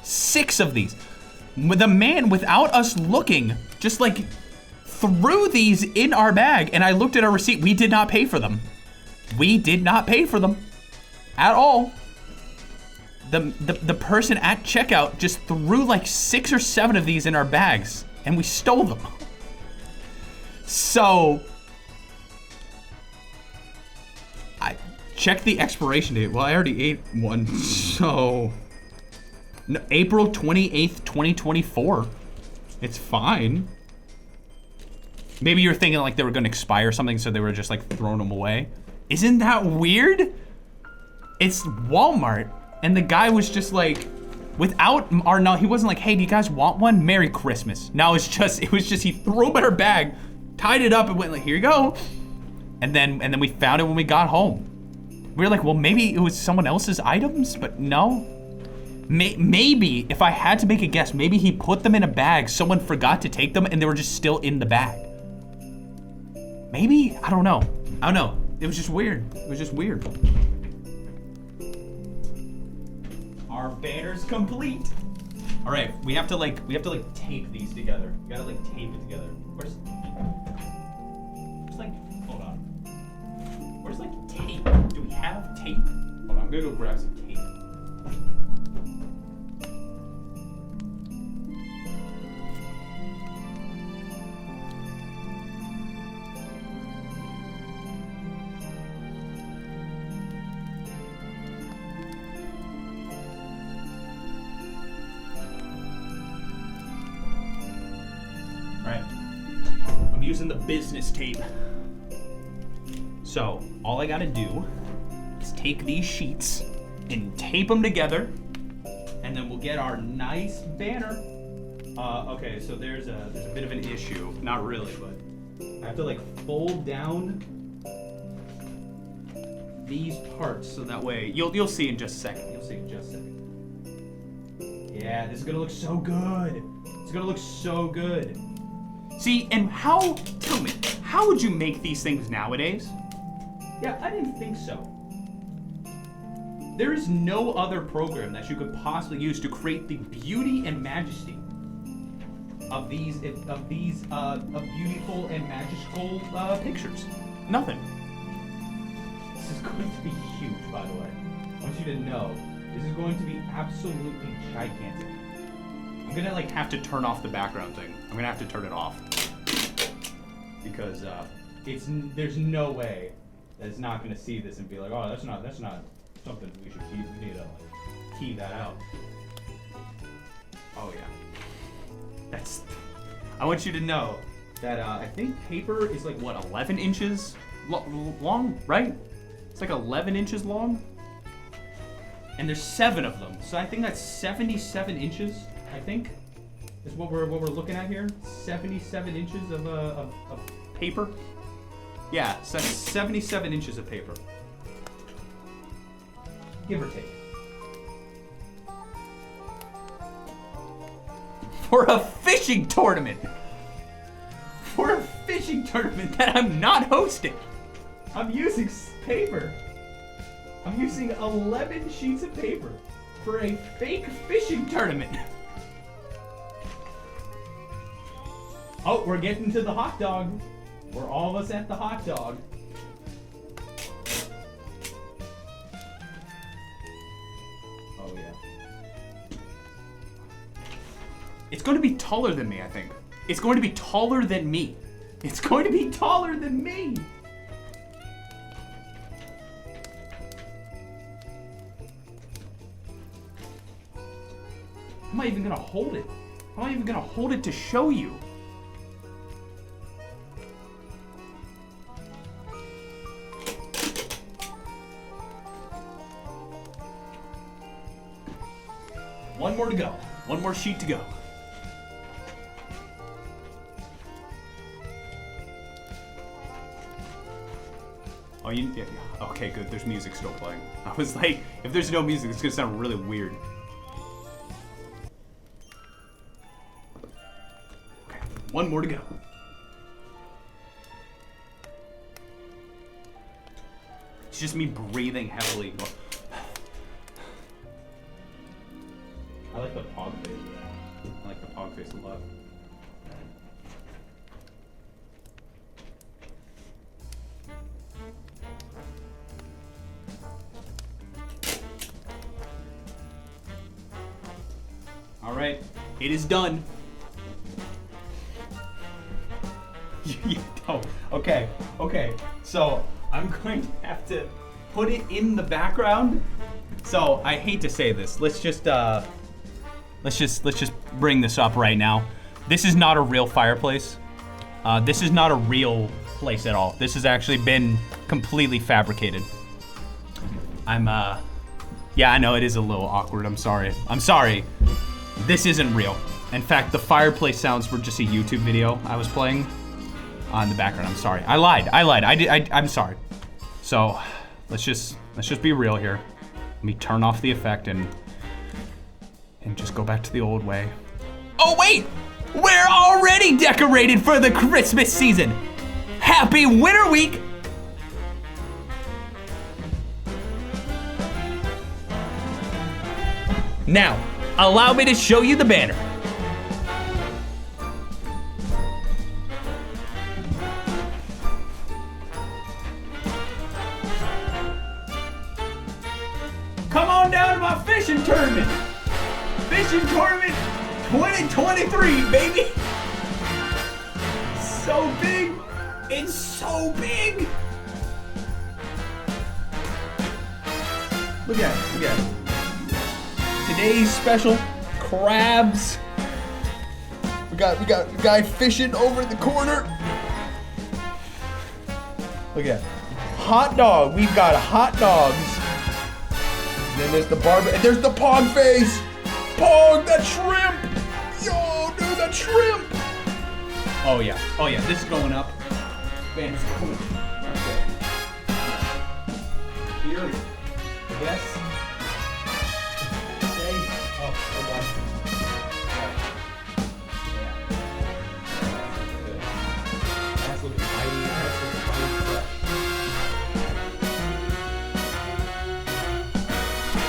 6 of these. The man, without us looking, just like threw these in our bag, and I looked at our receipt. We did not pay for them. We did not pay for them at all. The person at checkout just threw like 6 or 7 of these in our bags, and we stole them. So I checked the expiration date. Well, I already ate one, so No, April 28th, 2024. It's fine. Maybe you're thinking like they were gonna expire or something, so they were just like throwing them away. Isn't that weird? It's Walmart, and the guy was just like, no, he wasn't like, hey, do you guys want one? Merry Christmas. No, it was just he threw them in our bag, tied it up, and went like, here you go. And then we found it when we got home. We were like, well, maybe it was someone else's items, but no. Maybe, if I had to make a guess, maybe he put them in a bag, someone forgot to take them, and they were just still in the bag. Maybe? I don't know. It was just weird. Our banner's complete. All right, we have to tape these together. You gotta like tape it together. Where's like, hold on. Where's like tape? Do we have tape? Hold on, I'm gonna go grab some tape. Using the business tape. So all I gotta do is take these sheets and tape them together, and then we'll get our nice banner. Okay, so there's a bit of an issue. Not really, but I have to like fold down these parts so that way you'll see in just a second. Yeah, this is gonna look so good. It's gonna look so good. See, and tell me, how would you make these things nowadays? Yeah, I didn't think so. There is no other program that you could possibly use to create the beauty and majesty of these beautiful and magical pictures. Nothing. This is going to be huge, by the way. I want you to know, this is going to be absolutely gigantic. I'm gonna like have to turn off the background thing. I'm gonna have to turn it off because there's no way that it's not gonna see this and be like, oh, that's not something we should keep. We need to like key that out. Oh yeah, I want you to know that I think paper is like what 11 inches long, right? It's like 11 inches long, and there's 7 of them. So I think that's 77 inches. I think is what we're looking at here. 77 inches of paper. Yeah, so that's 77 inches of paper, give or take. For a fishing tournament. For a fishing tournament that I'm not hosting. I'm using paper. I'm using 11 sheets of paper for a fake fishing tournament. Oh, we're getting to the hot dog. We're all of us at the hot dog. Oh yeah. It's going to be taller than me, I think. It's going to be taller than me. It's going to be taller than me. How am I even going to hold it? How am I even going to hold it to show you? One more to go. One more sheet to go. Oh, yeah, okay, good. There's music still playing. I was like, if there's no music, it's gonna sound really weird. Okay, one more to go. It's just me breathing heavily. I like the pog face. I like the pog face a lot. All right, it is done. Oh, okay. So I'm going to have to put it in the background. So I hate to say this. Let's just let's just bring this up right now. This is not a real fireplace. This is not a real place at all. This has actually been completely fabricated. Yeah, I know it is a little awkward. I'm sorry. This isn't real. In fact, the fireplace sounds were just a YouTube video I was playing in the background. I'm sorry. I lied. I'm sorry. So, let's just be real here. Let me turn off the effect and just go back to the old way. Oh wait! We're already decorated for the Christmas season. Happy Winter Week! Now, allow me to show you the banner. Come on down to my fishing tournament. Fishing tournament 2023, baby. So big. It's so big. Look at it. Today's special, crabs. We got a guy fishing over in the corner. Look at that. Hot dog. We've got hot dogs. And then there's the barbecue. And there's the pog face. Pog, that shrimp. Yo, dude, that shrimp. Oh yeah. This is going up. Man, it's going up. Okay. Here. Yes.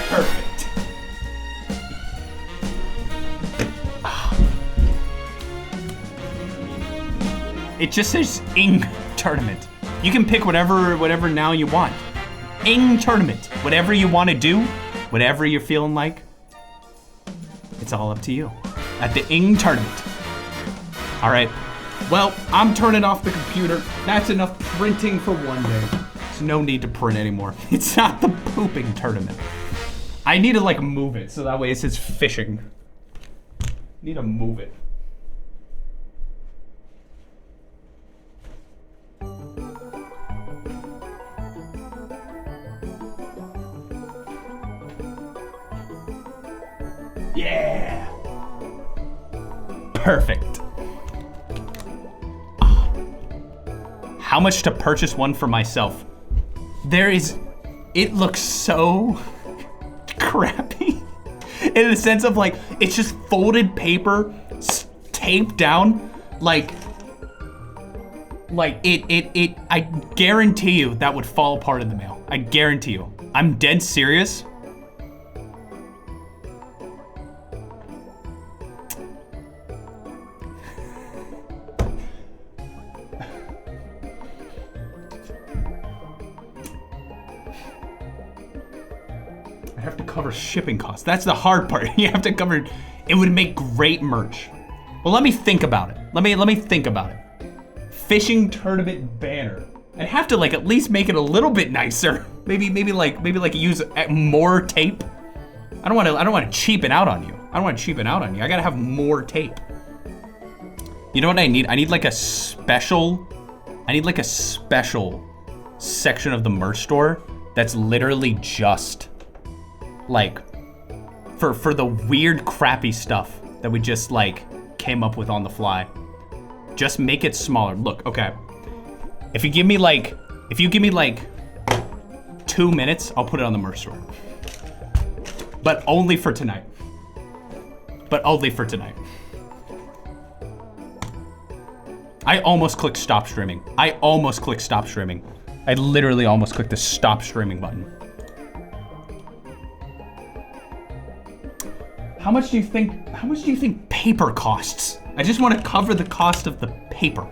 Perfect. It just says Ing Tournament. You can pick whatever now you want. Ing Tournament. Whatever you want to do, whatever you're feeling like, it's all up to you. At the Ing Tournament. All right. Well, I'm turning off the computer. That's enough printing for one day. There's no need to print anymore. It's not the pooping tournament. I need to like move it so that way it says fishing. Need to move it. Yeah. Perfect. How much to purchase one for myself? It looks so crappy in the sense of like it's just folded paper taped down like I guarantee you that would fall apart in the mail. I guarantee you. I'm dead serious. I have to cover shipping costs. That's the hard part. You have to cover. It would make great merch. Well, let me think about it. Let me think about it. Fishing tournament banner. I'd have to like at least make it a little bit nicer. Maybe like use more tape. I don't want to cheapen out on you. I gotta have more tape. You know what I need? I need like a special section of the merch store that's literally just like for the weird crappy stuff that we just like came up with on the fly. Just make it smaller. Look, okay. If you give me like 2 minutes, I'll put it on the merch store. But only for tonight. I almost clicked stop streaming. I literally almost clicked the stop streaming button. How much do you think paper costs? I just want to cover the cost of the paper.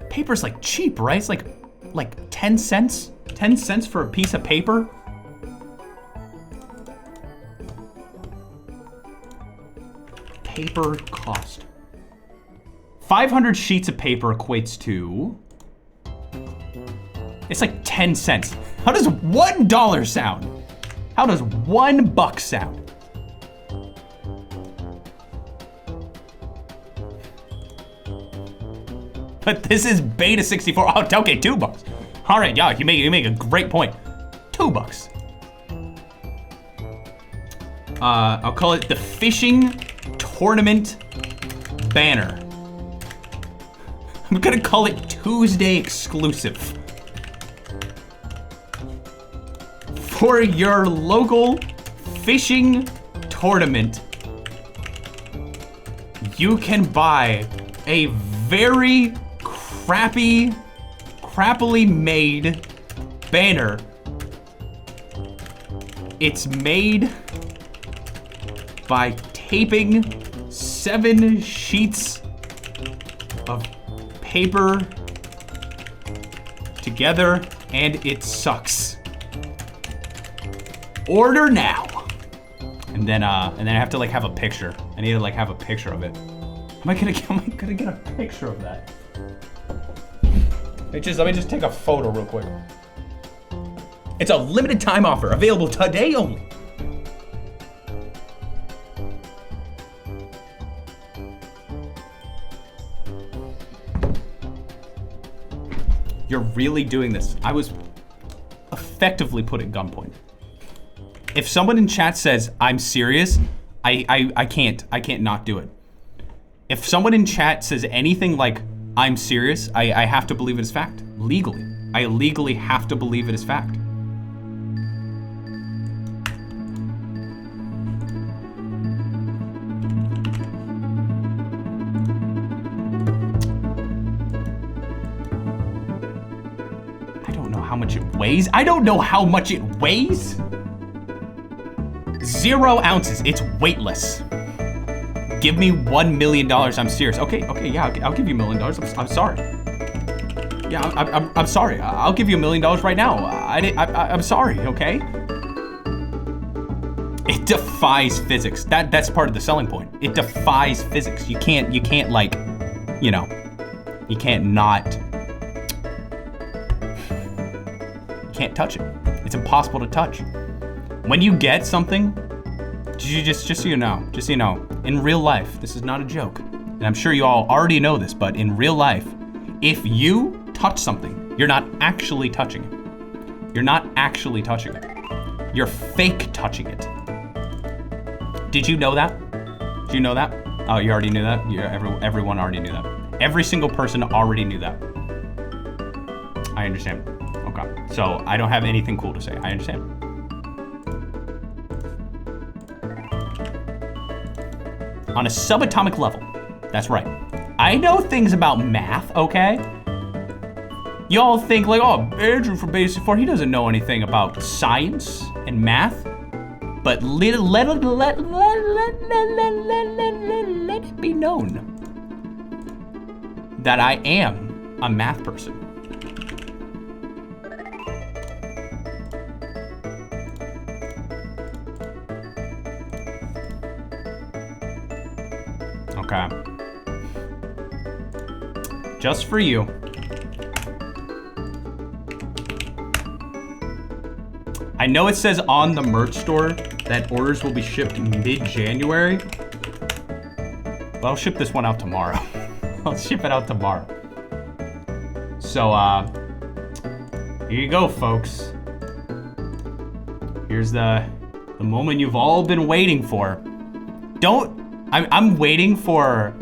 Paper's like cheap, right? It's like 10 cents? 10 cents for a piece of paper? Paper cost. 500 sheets of paper equates to... It's like 10 cents. How does $1 sound? How does $1 sound? But this is beta 64. Oh, okay, $2. All right, yeah, you make a great point. $2. I'll call it the fishing tournament banner. I'm gonna call it Tuesday exclusive. For your local fishing tournament, you can buy a very crappily made banner. It's made by taping 7 sheets of paper together, and it sucks. Order now. And then I have to like have a picture. I need to like have a picture of it. Am I gonna get a picture of that? Let me just take a photo real quick. It's a limited time offer, available today only. You're really doing this. I was effectively put at gunpoint. If someone in chat says I'm serious, I can't not do it. If someone in chat says anything like I'm serious, I have to believe it is fact. Legally. I legally have to believe it is fact. I don't know how much it weighs. I don't know how much it weighs. 0 ounces. It's weightless. Give me $1 million. I'm serious. Okay, yeah, I'll give you $1 million. I'm sorry. Yeah, I'm sorry. I'll give you $1 million right now. I'm sorry. Okay. It defies physics. That's part of the selling point. It defies physics. You can't like, you know, you can't not. You can't touch it. It's impossible to touch. When you get something, just so you know, in real life, this is not a joke, and I'm sure you all already know this, but in real life, if you touch something, you're not actually touching it. You're not actually touching it. You're fake touching it. Did you know that? Did you know that? Oh, you already knew that? Everyone already knew that. Every single person already knew that. I understand. Okay, so I don't have anything cool to say. I understand. On a subatomic level. That's right. I know things about math, okay? Y'all think like, oh, Andrew from Basic 4, he doesn't know anything about science and math. But let it be known that I am a math person. Okay. Just for you. I know it says on the merch store that orders will be shipped mid-January. But I'll ship this one out tomorrow. I'll ship it out tomorrow. So, here you go, folks. Here's the moment you've all been waiting for. I'm waiting for,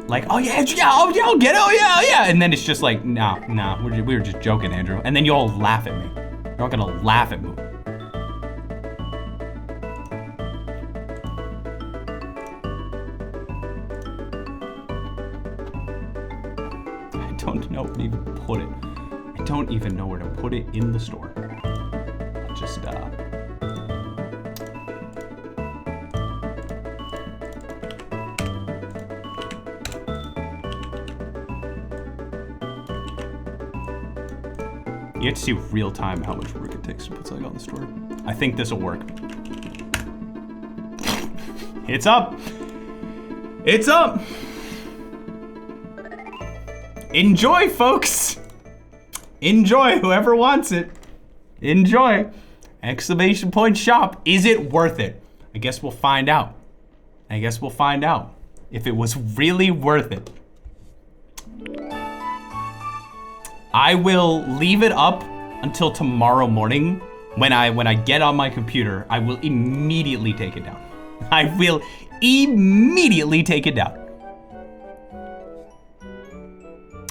like, oh yeah, I'll get it, oh yeah. And then it's just like, nah, we were just joking, Andrew. And then you all laugh at me. You're all gonna laugh at me. I don't know where to even put it. I don't even know where to put it in the store. Just, you have to see real time how much work it takes to put something on the store. I think this will work. It's up. It's up. Enjoy, folks. Enjoy, whoever wants it. Enjoy. Exclamation point shop. Is it worth it? I guess we'll find out. I guess we'll find out if it was really worth it. I will leave it up until tomorrow morning. When I get on my computer, I will immediately take it down. I will immediately take it down.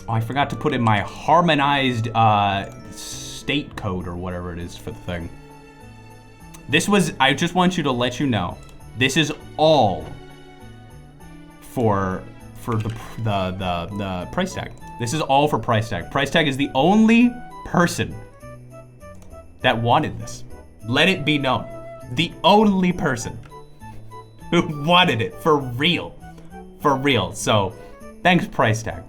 Oh, I forgot to put in my harmonized state code or whatever it is for the thing. This was, I just want you to let you know, this is all for the price tag. This is all for price tag. Price tag is the only person that wanted this. Let it be known. The only person who wanted it for real. For real. So, thanks price tag.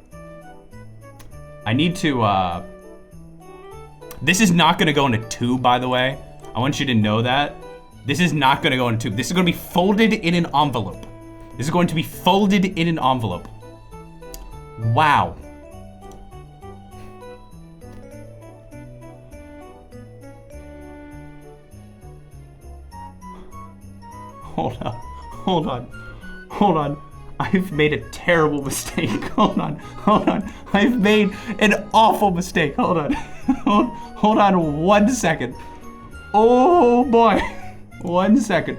I need to, this is not gonna go in a tube, by the way. I want you to know that. This is not gonna go in a tube. This is gonna be folded in an envelope. This is going to be folded in an envelope. Wow. Hold on. I've made a terrible mistake. Hold on. I've made an awful mistake. Hold on. Hold on 1 second. Oh boy. 1 second.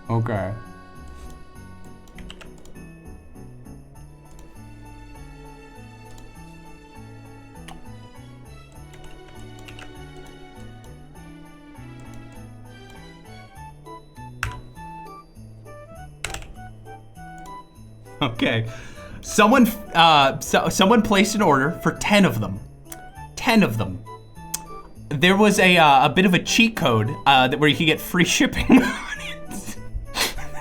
Okay. Okay, someone placed an order for 10 of them. 10 of them. There was a bit of a cheat code where you can get free shipping.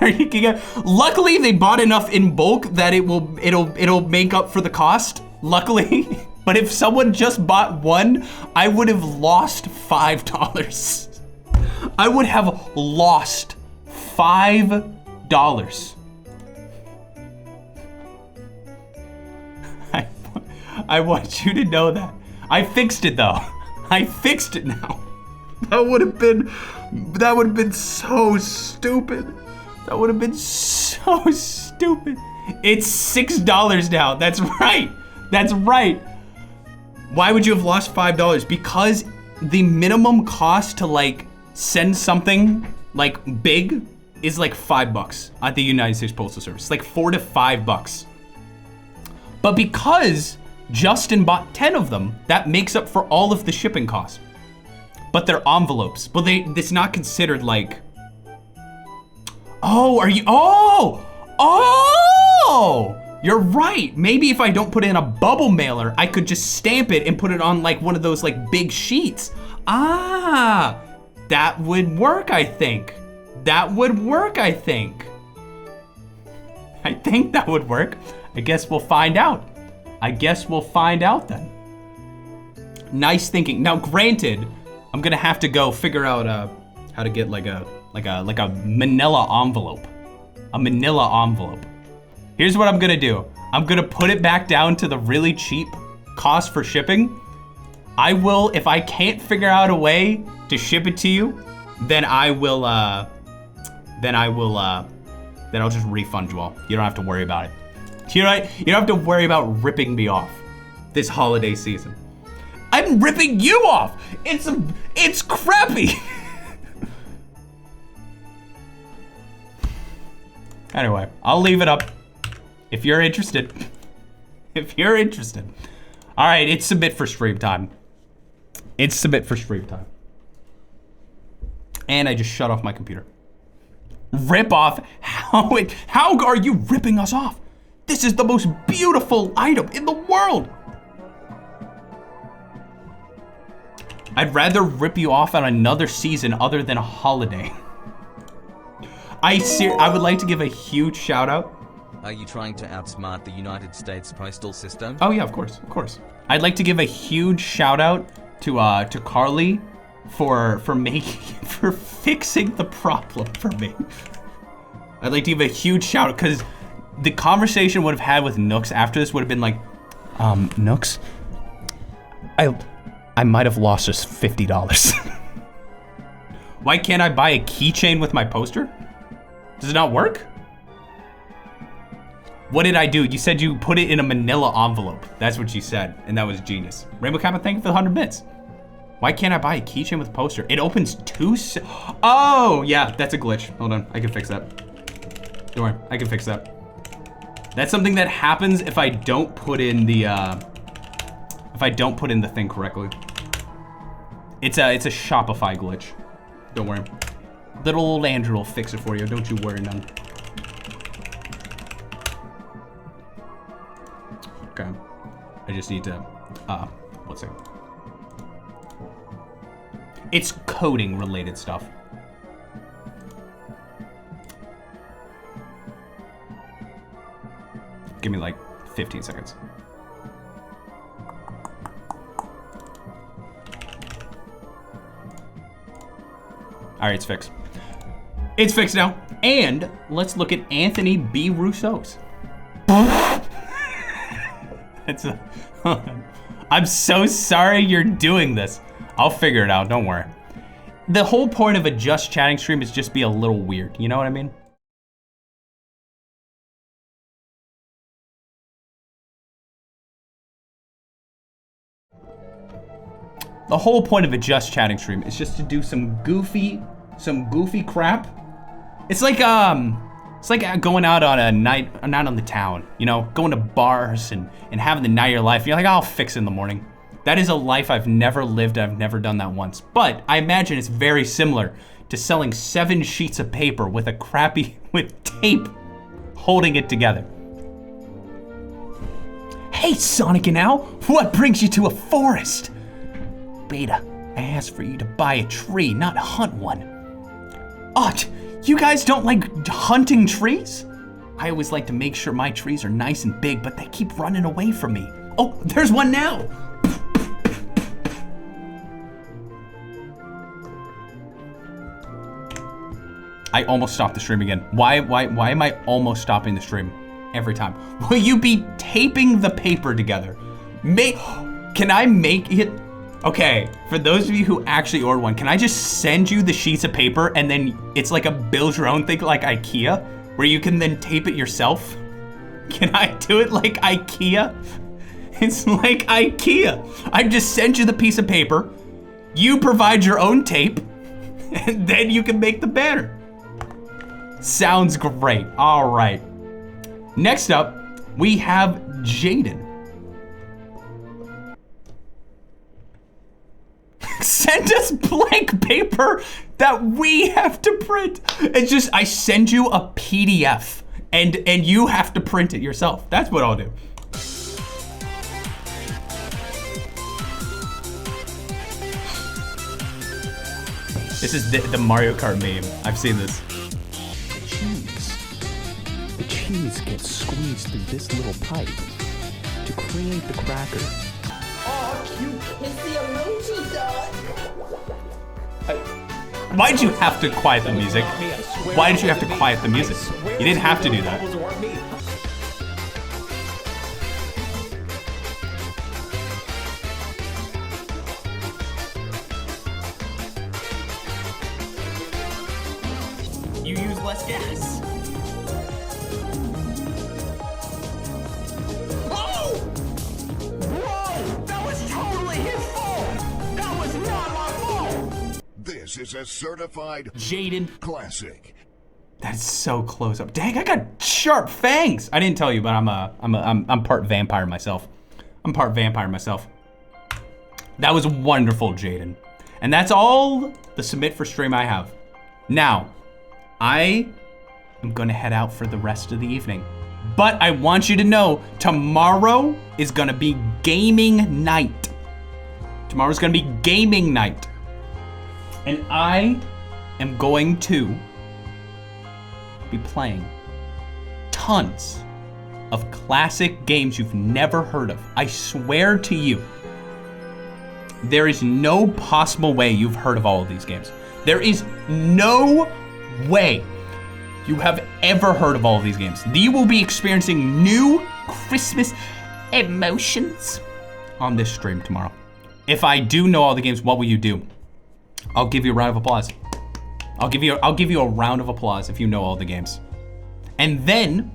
You can get. Luckily, they bought enough in bulk that it'll make up for the cost. Luckily, but if someone just bought one, I would have lost $5. I would have lost $5. I want you to know that. I fixed it though. I fixed it now. That would have been so stupid. That would have been so stupid. It's $6 now. That's right. That's right. Why would you have lost $5? Because the minimum cost to like send something like big is like $5 at the United States Postal Service. It's like $4 to $5. But because Justin bought 10 of them, that makes up for all of the shipping costs. But they're envelopes. But it's not considered like. Oh, are you? Oh! You're right. Maybe if I don't put in a bubble mailer, I could just stamp it and put it on like one of those like big sheets. Ah, that would work, I think. That would work, I think. I think that would work. I guess we'll find out. I guess we'll find out then. Nice thinking. Now, granted, I'm gonna have to go figure out how to get like a manila envelope. A manila envelope. Here's what I'm gonna do. I'm gonna put it back down to the really cheap cost for shipping. I will, if I can't figure out a way to ship it to you, then I'll just refund you all. You don't have to worry about it. You don't have to worry about ripping me off this holiday season. I'm ripping you off. It's crappy. Anyway, I'll leave it up if you're interested. If you're interested. All right, it's submit for stream time. It's submit for stream time. And I just shut off my computer. Rip off? How are you ripping us off? This is the most beautiful item in the world. I'd rather rip you off on another season other than a holiday. I would like to give a huge shout out. Are you trying to outsmart the United States postal system? Oh yeah, of course. I'd like to give a huge shout out to Carly for fixing the problem for me. I'd like to give a huge shout out because the conversation would have had with Nooks after this would have been like, Nooks, I might have lost us $50. Why can't I buy a keychain with my poster? Does it not work? What did I do? You said you put it in a manila envelope. That's what you said, and that was genius. Rainbow Kappa, thank you for the 100 bits. Why can't I buy a keychain with a poster? It opens oh, yeah, that's a glitch. Hold on, I can fix that. Don't worry, I can fix that. That's something that happens if I don't put in the, thing correctly. It's a Shopify glitch. Don't worry. Little old Andrew will fix it for you. Don't you worry none. Okay. I just need to, one second. It's coding related stuff. Give me like 15 seconds. All right, it's fixed. It's fixed now. And let's look at Anthony B. Rousseau's. I'm so sorry you're doing this. I'll figure it out, don't worry. The whole point of a just chatting stream is just be a little weird, you know what I mean? The whole point of a just chatting stream is just to do some goofy crap. It's like going out on a night on the town, you know, going to bars and having the night of your life. You're like, I'll fix it in the morning. That is a life I've never lived. I've never done that once. But I imagine it's very similar to selling 7 sheets of paper with with tape holding it together. Hey, Sonic and Owl, what brings you to a forest? Beta, I asked for you to buy a tree, not hunt one. Ot, you guys don't like hunting trees? I always like to make sure my trees are nice and big, but they keep running away from me. Oh, there's one now. I almost stopped the stream again. Why am I almost stopping the stream every time? Will you be taping the paper together? Can I make it? Okay, for those of you who actually order one, can I just send you the sheets of paper and then it's like a build your own thing like IKEA, where you can then tape it yourself? Can I do it like IKEA? It's like IKEA. I just send you the piece of paper, you provide your own tape, and then you can make the banner. Sounds great. All right. Next up, we have Jaden. Send us blank paper that we have to print. It's just, I send you a PDF and you have to print it yourself. That's what I'll do. This is the Mario Kart meme. I've seen this. The cheese gets squeezed through this little pipe to create the cracker. Oh, cute kissy emoji dog. Why'd you have to quiet the music? Why did you have to quiet the music? You didn't have to do that. You use less gas. Oh! Bro, that was totally his fault. That was not my fault. This is a certified Jaden. classic. That's so close up. Dang, I got sharp fangs. I didn't tell you, but I'm part vampire myself. I'm part vampire myself. That was wonderful, Jaden. And that's all the submit for stream I have. Now, I am gonna head out for the rest of the evening. But I want you to know, tomorrow is gonna be gaming night. Tomorrow's gonna be gaming night. And I am going to be playing tons of classic games you've never heard of. I swear to you, there is no possible way you've heard of all of these games. There is no way you have ever heard of all of these games. You will be experiencing new Christmas emotions on this stream tomorrow. if I do know all the games, what will you do? I'll give you a round of applause. I'll give you a round of applause if you know all the games. And then,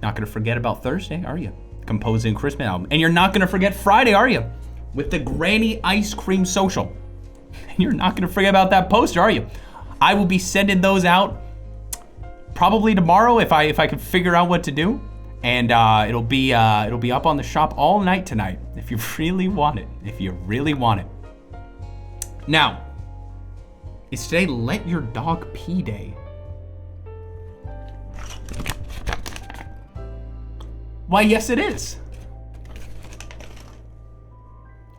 not gonna forget about Thursday, are you? Composing Christmas album. And you're not gonna forget Friday, are you? With the Granny Ice Cream Social. And you're not gonna forget about that poster, are you? I will be sending those out probably tomorrow if I can figure out what to do. And it'll be up on the shop all night tonight if you really want it. If you really want it. Now, is today Let Your Dog Pee Day? Why, yes it is.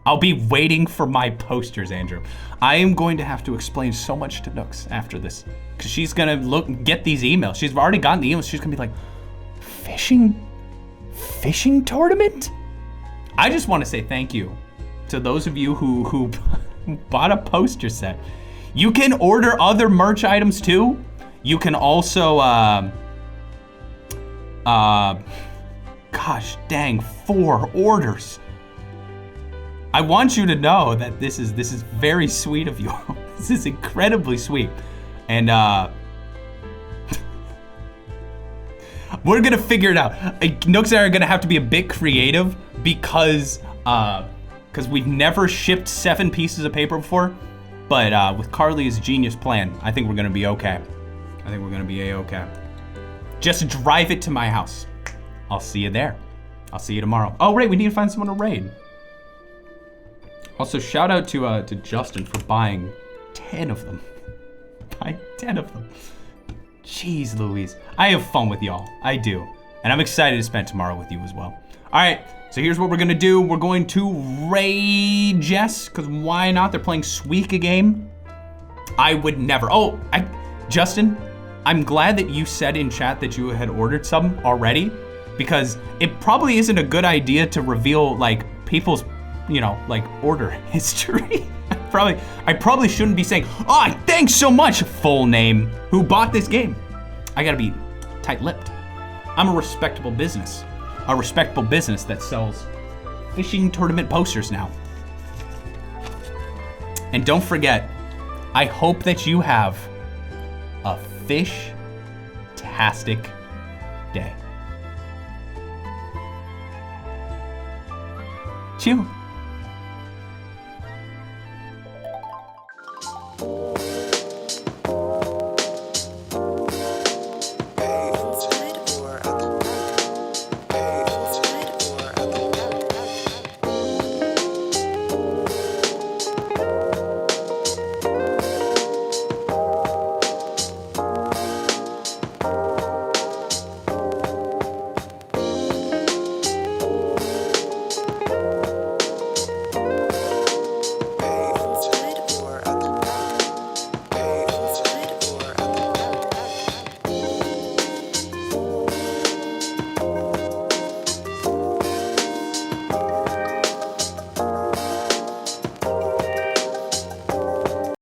I'll be waiting for my posters, Andrew. I am going to have to explain so much to Nooks after this. Because she's gonna get these emails. She's already gotten the emails. She's gonna be like, fishing tournament? I just want to say thank you to those of you who bought a poster set. You can order other merch items too. You can also, gosh dang, 4 orders. I want you to know that this is very sweet of you. This is incredibly sweet. And we're gonna figure it out. Nooks and I are gonna have to be a bit creative because we've never shipped 7 pieces of paper before. But with Carly's genius plan, I think we're gonna be okay. I think we're gonna be a-okay. Just drive it to my house. I'll see you there. I'll see you tomorrow. Oh, right, we need to find someone to raid. Also, shout out to Justin for buying 10 of them. Buying 10 of them. Jeez Louise. I have fun with y'all. I do. And I'm excited to spend tomorrow with you as well. All right, so here's what we're gonna do. We're going to raid Jess, because why not? They're playing Suika game. I would never. Oh, Justin, I'm glad that you said in chat that you had ordered some already, because it probably isn't a good idea to reveal like people's, like order history. I probably shouldn't be saying, oh, thanks so much, full name, who bought this game. I gotta be tight-lipped. I'm a respectable business. A respectable business that sells fishing tournament posters now. And don't forget, I hope that you have a fish-tastic day. Chew.